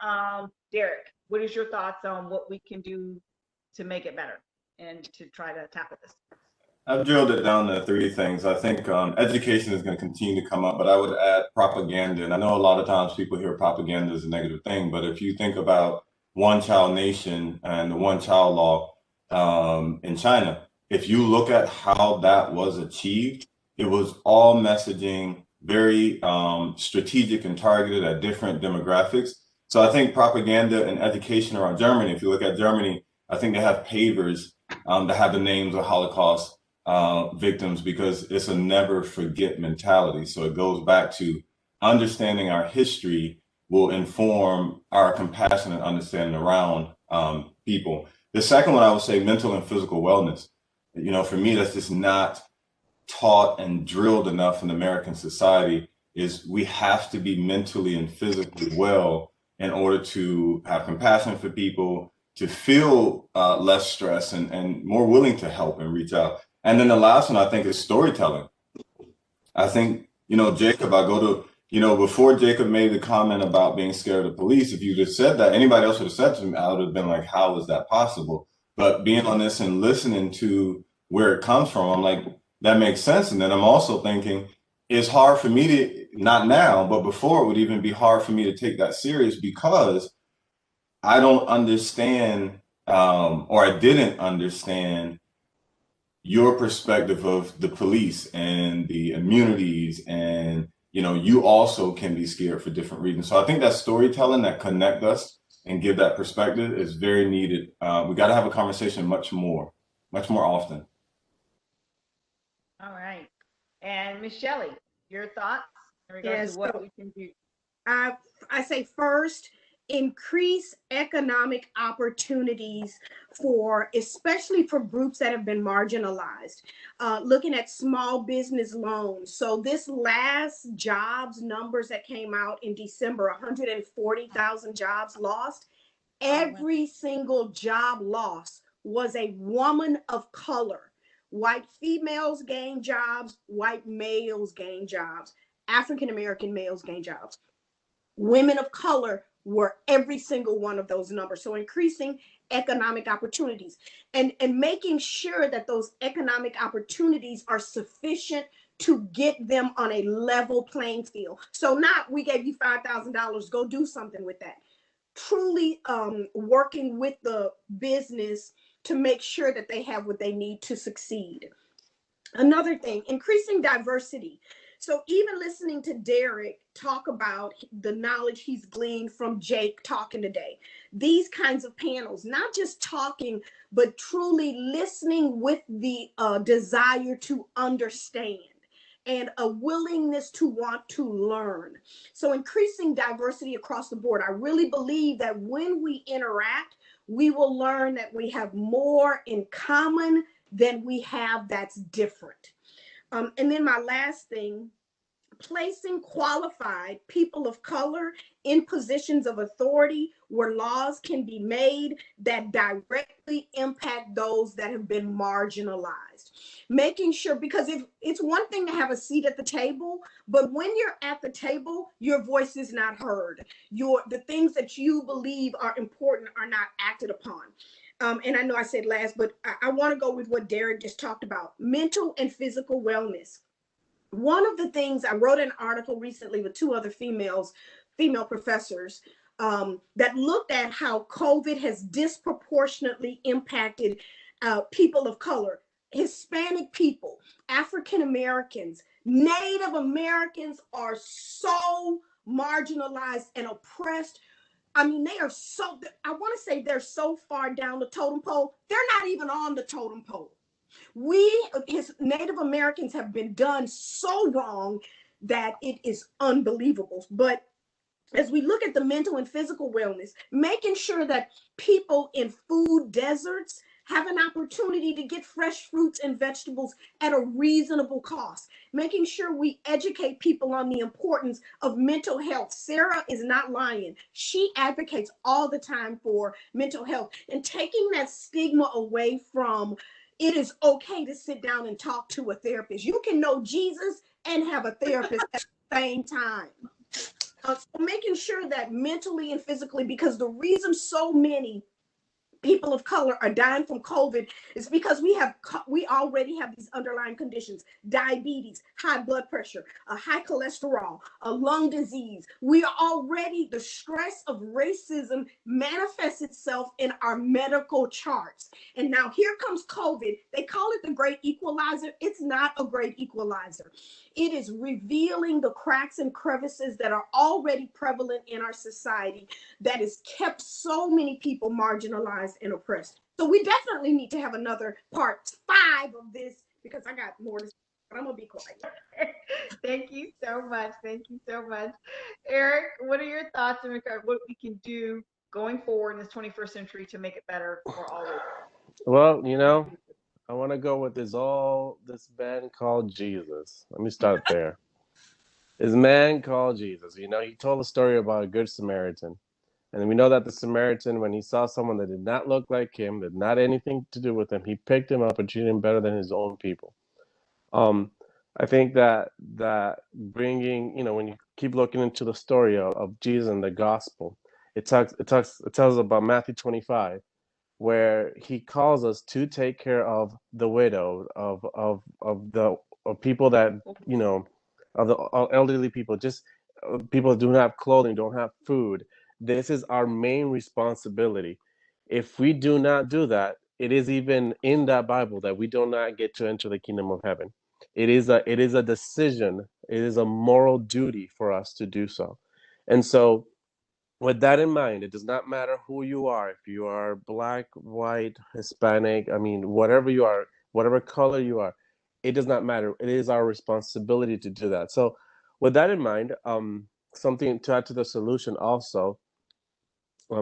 Derek, what is your thoughts on what we can do to make it better and to try to tackle this? I've drilled it down to three things. I think education is going to continue to come up, but I would add propaganda. And I know a lot of times people hear propaganda as a negative thing, but if you think about one child nation and the one child law in China, if you look at how that was achieved, it was all messaging, very strategic and targeted at different demographics. So I think propaganda and education around Germany, if you look at Germany, I think they have pavers that have the names of Holocaust victims, because it's a never forget mentality. So it goes back to understanding our history will inform our compassion and understanding around people. The second one, I would say mental and physical wellness. You know, for me, that's just not taught and drilled enough in American society. Is we have to be mentally and physically well in order to have compassion for people, to feel less stress and more willing to help and reach out. And then the last one, I think, is storytelling. I think, you know, Jacob, I go to, you know, before Jacob made the comment about being scared of the police, if you just said that, anybody else would have said to me, I would have been like, how is that possible? But being on this and listening to where it comes from, I'm like, that makes sense. And then I'm also thinking, it's hard for me to, not now, but before, it would even be hard for me to take that serious, because I don't understand, or I didn't understand your perspective of the police and the immunities, and you know, you also can be scared for different reasons. So I think that storytelling that connect us and give that perspective is very needed. We got to have a conversation much more often. All right. And Miss Shelley, your thoughts in regards to what we can do? I say first, increase economic opportunities for, especially for groups that have been marginalized. Looking at small business loans. So this last jobs numbers that came out in December, 140,000 jobs lost. Every single job loss was a woman of color. White females gained jobs, white males gained jobs, African American males gained jobs. Women of color were every single one of those numbers. So increasing economic opportunities and making sure that those economic opportunities are sufficient to get them on a level playing field. So not, we gave you $5,000, go do something with that. Truly working with the business to make sure that they have what they need to succeed. Another thing, increasing diversity. So even listening to Derek talk about the knowledge he's gleaned from Jake talking today, these kinds of panels, not just talking, but truly listening with the desire to understand and a willingness to want to learn. So increasing diversity across the board. I really believe that when we interact, we will learn that we have more in common than we have that's different. And then my last thing, placing qualified people of color in positions of authority where laws can be made that directly impact those that have been marginalized. Making sure, because if it's one thing to have a seat at the table, but when you're at the table, your voice is not heard. The things that you believe are important are not acted upon. And I know I said last, but I want to go with what Derek just talked about, mental and physical wellness. One of the things, I wrote an article recently with two other female professors, that looked at how COVID has disproportionately impacted people of color, Hispanic people, African Americans, Native Americans are so marginalized and oppressed. I mean, they are so, I want to say they're so far down the totem pole, they're not even on the totem pole. His Native Americans have been done so wrong that it is unbelievable. But as we look at the mental and physical wellness, making sure that people in food deserts have an opportunity to get fresh fruits and vegetables at a reasonable cost, making sure we educate people on the importance of mental health. Sarah is not lying. She advocates all the time for mental health and taking that stigma away from it is okay to sit down and talk to a therapist. You can know Jesus and have a therapist at the same time. So making sure that mentally and physically, because the reason so many people of color are dying from COVID is because we already have these underlying conditions: diabetes, high blood pressure, high cholesterol, a lung disease. We are already, the stress of racism manifests itself in our medical charts. And now here comes COVID. They call it the great equalizer. It's not a great equalizer. It is revealing the cracks and crevices that are already prevalent in our society that has kept so many people marginalized and oppressed. So we definitely need to have another part 5 of this, because I got more to say, but I'm gonna be quiet. Thank you so much. Thank you so much. Eric, what are your thoughts on what we can do going forward in this 21st century to make it better for all of us? Well, I want to go with this man called Jesus. Let me start there. This man called Jesus. He told a story about a good Samaritan. And we know that the Samaritan, when he saw someone that did not look like him, that not anything to do with him, he picked him up and treated him better than his own people. I think that bringing, when you keep looking into the story of Jesus and the gospel, it tells about Matthew 25, where he calls us to take care of the widow, of people that, of the elderly people, just people that don't have clothing, don't have food. This is our main responsibility. If we do not do that, it is even in that Bible that we do not get to enter the kingdom of heaven. It is a decision. It is a moral duty for us to do so. And so with that in mind, it does not matter who you are, if you are black, white, Hispanic, I mean, whatever you are, whatever color you are, it does not matter. It is our responsibility to do that. So with that in mind, something to add to the solution also,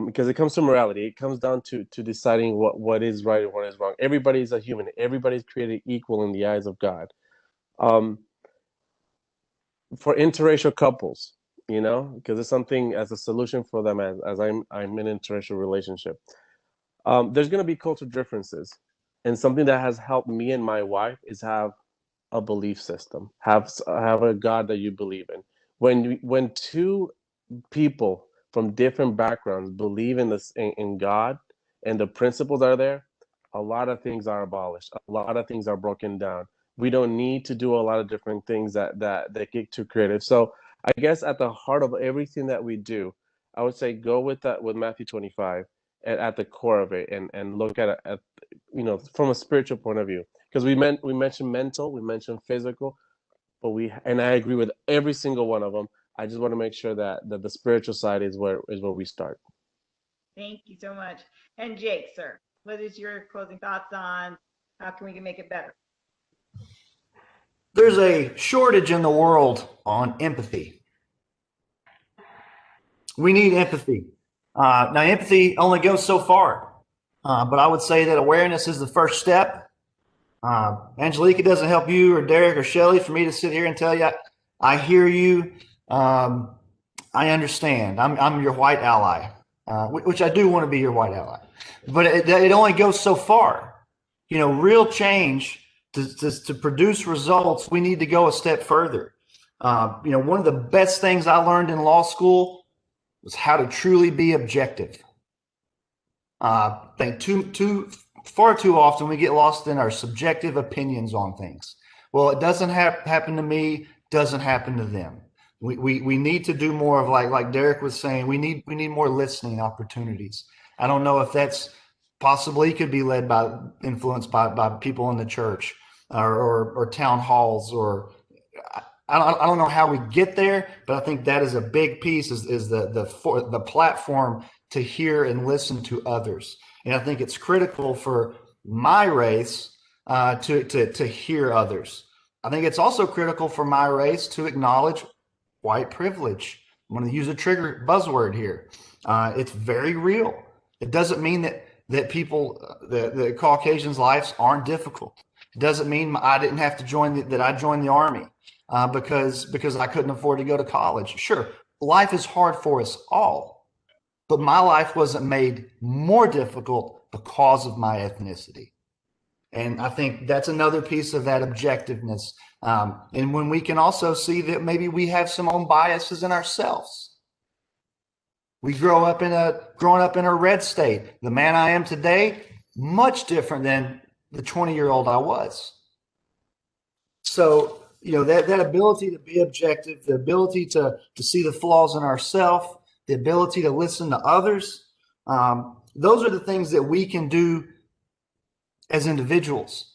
because it comes to morality, it comes down to deciding what is right and what is wrong. Everybody is a human. Everybody's created equal in the eyes of God. For interracial couples, because it's something as a solution for them as I'm in an interracial relationship. There's going to be cultural differences, and something that has helped me and my wife is have a belief system, have a God that you believe in. When two people from different backgrounds believe in God and the principles are there, a lot of things are abolished. A lot of things are broken down. We don't need to do a lot of different things that get too creative. So I guess at the heart of everything that we do, I would say go with Matthew 25 at the core of it, and look at it from a spiritual point of view, because we mentioned mental, we mentioned physical. and I agree with every single one of them. I just want to make sure that the spiritual side is where we start. Thank you so much. And Jake, sir, what is your closing thoughts on how can we make it better? There's a shortage in the world on empathy. We need empathy. Now, empathy only goes so far, but I would say that awareness is the first step. Angelica, doesn't help you or Derek or Shelly for me to sit here and tell you, I hear you. I understand. I'm your white ally, which I do want to be your white ally, but it only goes so far. You know, real change to produce results, we need to go a step further. You know, one of the best things I learned in law school was how to truly be objective. I think far too often we get lost in our subjective opinions on things. Well, it doesn't happen to me, doesn't happen to them. We need to do more of like Derek was saying, we need more listening opportunities. I don't know if that's possibly could be influenced by people in the church or town halls, or I don't know how we get there, but I think that is a big piece is the platform to hear and listen to others. And I think it's critical for my race to hear others. I think it's also critical for my race to acknowledge white privilege. I'm going to use a trigger buzzword here. It's very real. It doesn't mean that people, the Caucasians' lives aren't difficult. It doesn't mean I didn't have to join that I joined the Army because I couldn't afford to go to college. Sure, life is hard for us all, but my life wasn't made more difficult because of my ethnicity. And I think that's another piece of that objectiveness. And when we can also see that maybe we have some own biases in ourselves. We growing up in a red state. The man I am today, much different than the 20-year-old I was. So, you know, that ability to be objective, the ability to see the flaws in ourselves, the ability to listen to others, those are the things that we can do as individuals.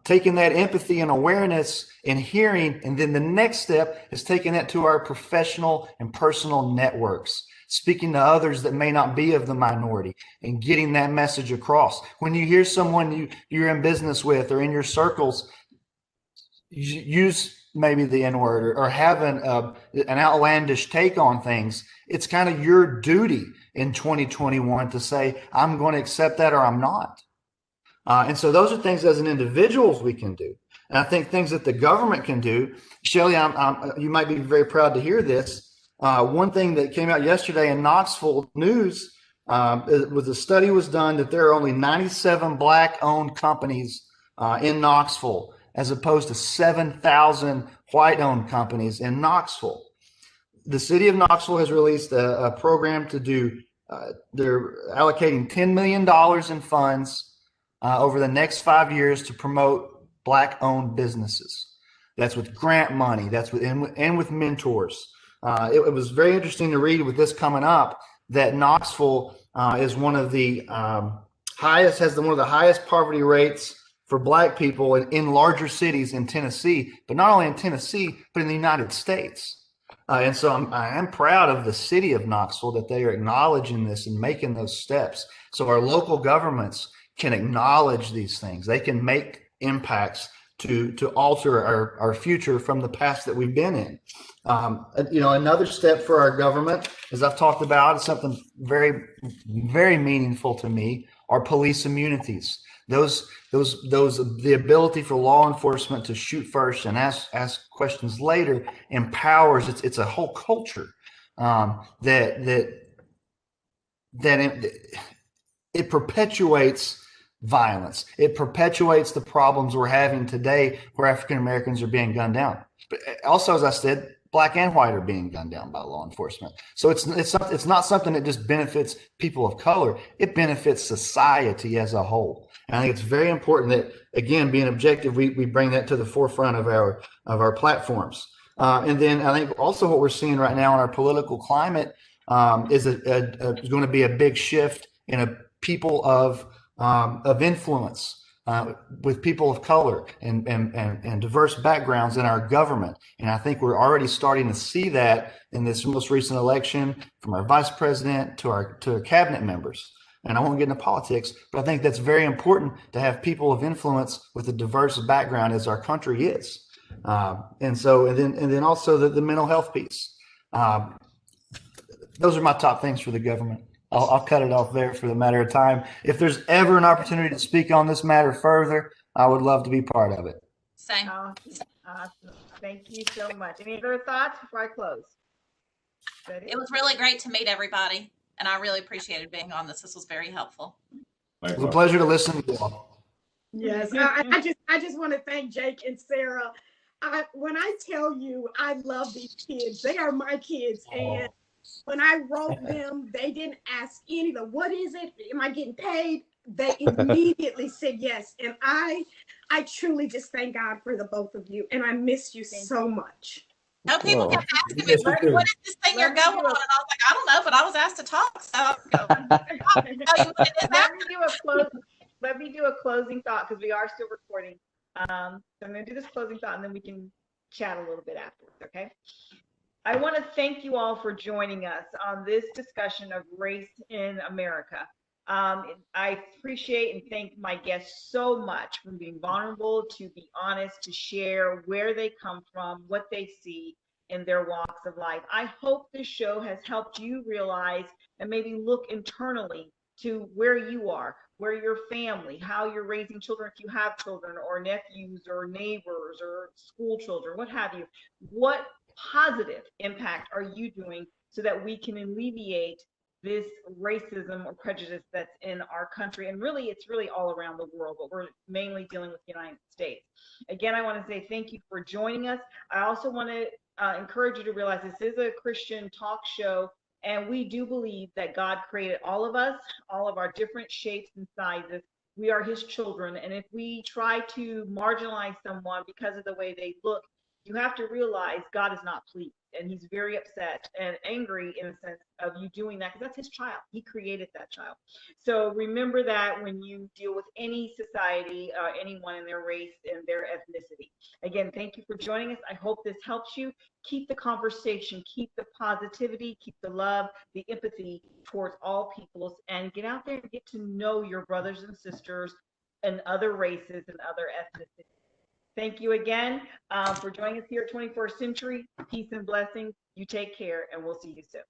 Taking that empathy and awareness and hearing, and then the next step is taking that to our professional and personal networks, speaking to others that may not be of the minority and getting that message across. When you hear someone you're in business with or in your circles use maybe the N-word or have an outlandish take on things, it's kind of your duty in 2021 to say, I'm going to accept that or I'm not. And so those are things as an individuals we can do. And I think things that the government can do. Shelly, you might be very proud to hear this. One thing that came out yesterday in Knoxville News was a study was done that there are only 97 Black-owned companies in Knoxville, as opposed to 7,000 white-owned companies in Knoxville. The city of Knoxville has released a program to do. They're allocating $10 million in funds over the next 5 years to promote Black-owned businesses. That's with grant money. That's with mentors. It was very interesting to read with this coming up that Knoxville is one of the has one of the highest poverty rates for Black people in larger cities in Tennessee, but not only in Tennessee, but in the United States. And so I am proud of the city of Knoxville that they are acknowledging this and making those steps. So our local governments can acknowledge these things. They can make impacts to alter our future from the past that we've been in. You know, another step for our government, as I've talked about, is something very, very meaningful to me, are police immunities. The ability for law enforcement to shoot first and ask questions later empowers. It's a whole culture that it perpetuates violence. It perpetuates the problems we're having today where African Americans are being gunned down. But also, as I said, Black and white are being gunned down by law enforcement. So it's not something that just benefits people of color. It benefits society as a whole. And I think it's very important that, again, being objective, we bring that to the forefront of our platforms. And then I think also what we're seeing right now in our political climate is going to be a big shift in a people of influence. with people of color and diverse backgrounds in our government. And I think we're already starting to see that in this most recent election, from our vice president to our cabinet members. And I won't get into politics, but I think that's very important to have people of influence with a diverse background as our country is. And then also the mental health piece. Those are my top things for the government. I'll cut it off there for the matter of time. If there's ever an opportunity to speak on this matter further, I would love to be part of it. Same. Awesome. Thank you so much. Any other thoughts before I close? It was really great to meet everybody, and I really appreciated being on this. This was very helpful. It was a pleasure to listen to you all. Yes, I just want to thank Jake and Sarah. When I tell you I love these kids, they are my kids, and when I wrote them, they didn't ask anything. What is it? Am I getting paid? They immediately said yes, and I truly just thank God for the both of you, and I miss you so much. No, people kept asking me, what is this thing you're going on? And I was like, I don't know, but I was asked to talk, so I'll tell you what it is. Let me do a closing thought, because we are still recording. So I'm going to do this closing thought, and then we can chat a little bit afterwards, okay? I want to thank you all for joining us on this discussion of race in America. I appreciate and thank my guests so much for being vulnerable, to be honest, to share where they come from, what they see in their walks of life. I hope this show has helped you realize and maybe look internally to where you are, where your family, how you're raising children, if you have children or nephews or neighbors or school children, what have you. What positive impact are you doing so that we can alleviate this racism or prejudice that's in our country? And really, it's really all around the world, but we're mainly dealing with the United States. Again, I want to say thank you for joining us. I also want to encourage you to realize this is a Christian talk show, and we do believe that God created all of us, all of our different shapes and sizes. We are his children, and if we try to marginalize someone because of the way they look, you have to realize God is not pleased, and he's very upset and angry in the sense of you doing that, because that's his child. He created that child. So remember that when you deal with any society, anyone in their race and their ethnicity. Again, thank you for joining us. I hope this helps you. Keep the conversation, keep the positivity, keep the love, the empathy towards all peoples, and get out there and get to know your brothers and sisters and other races and other ethnicities. Thank you again for joining us here at 21st Century. Peace and blessings. You take care, and we'll see you soon.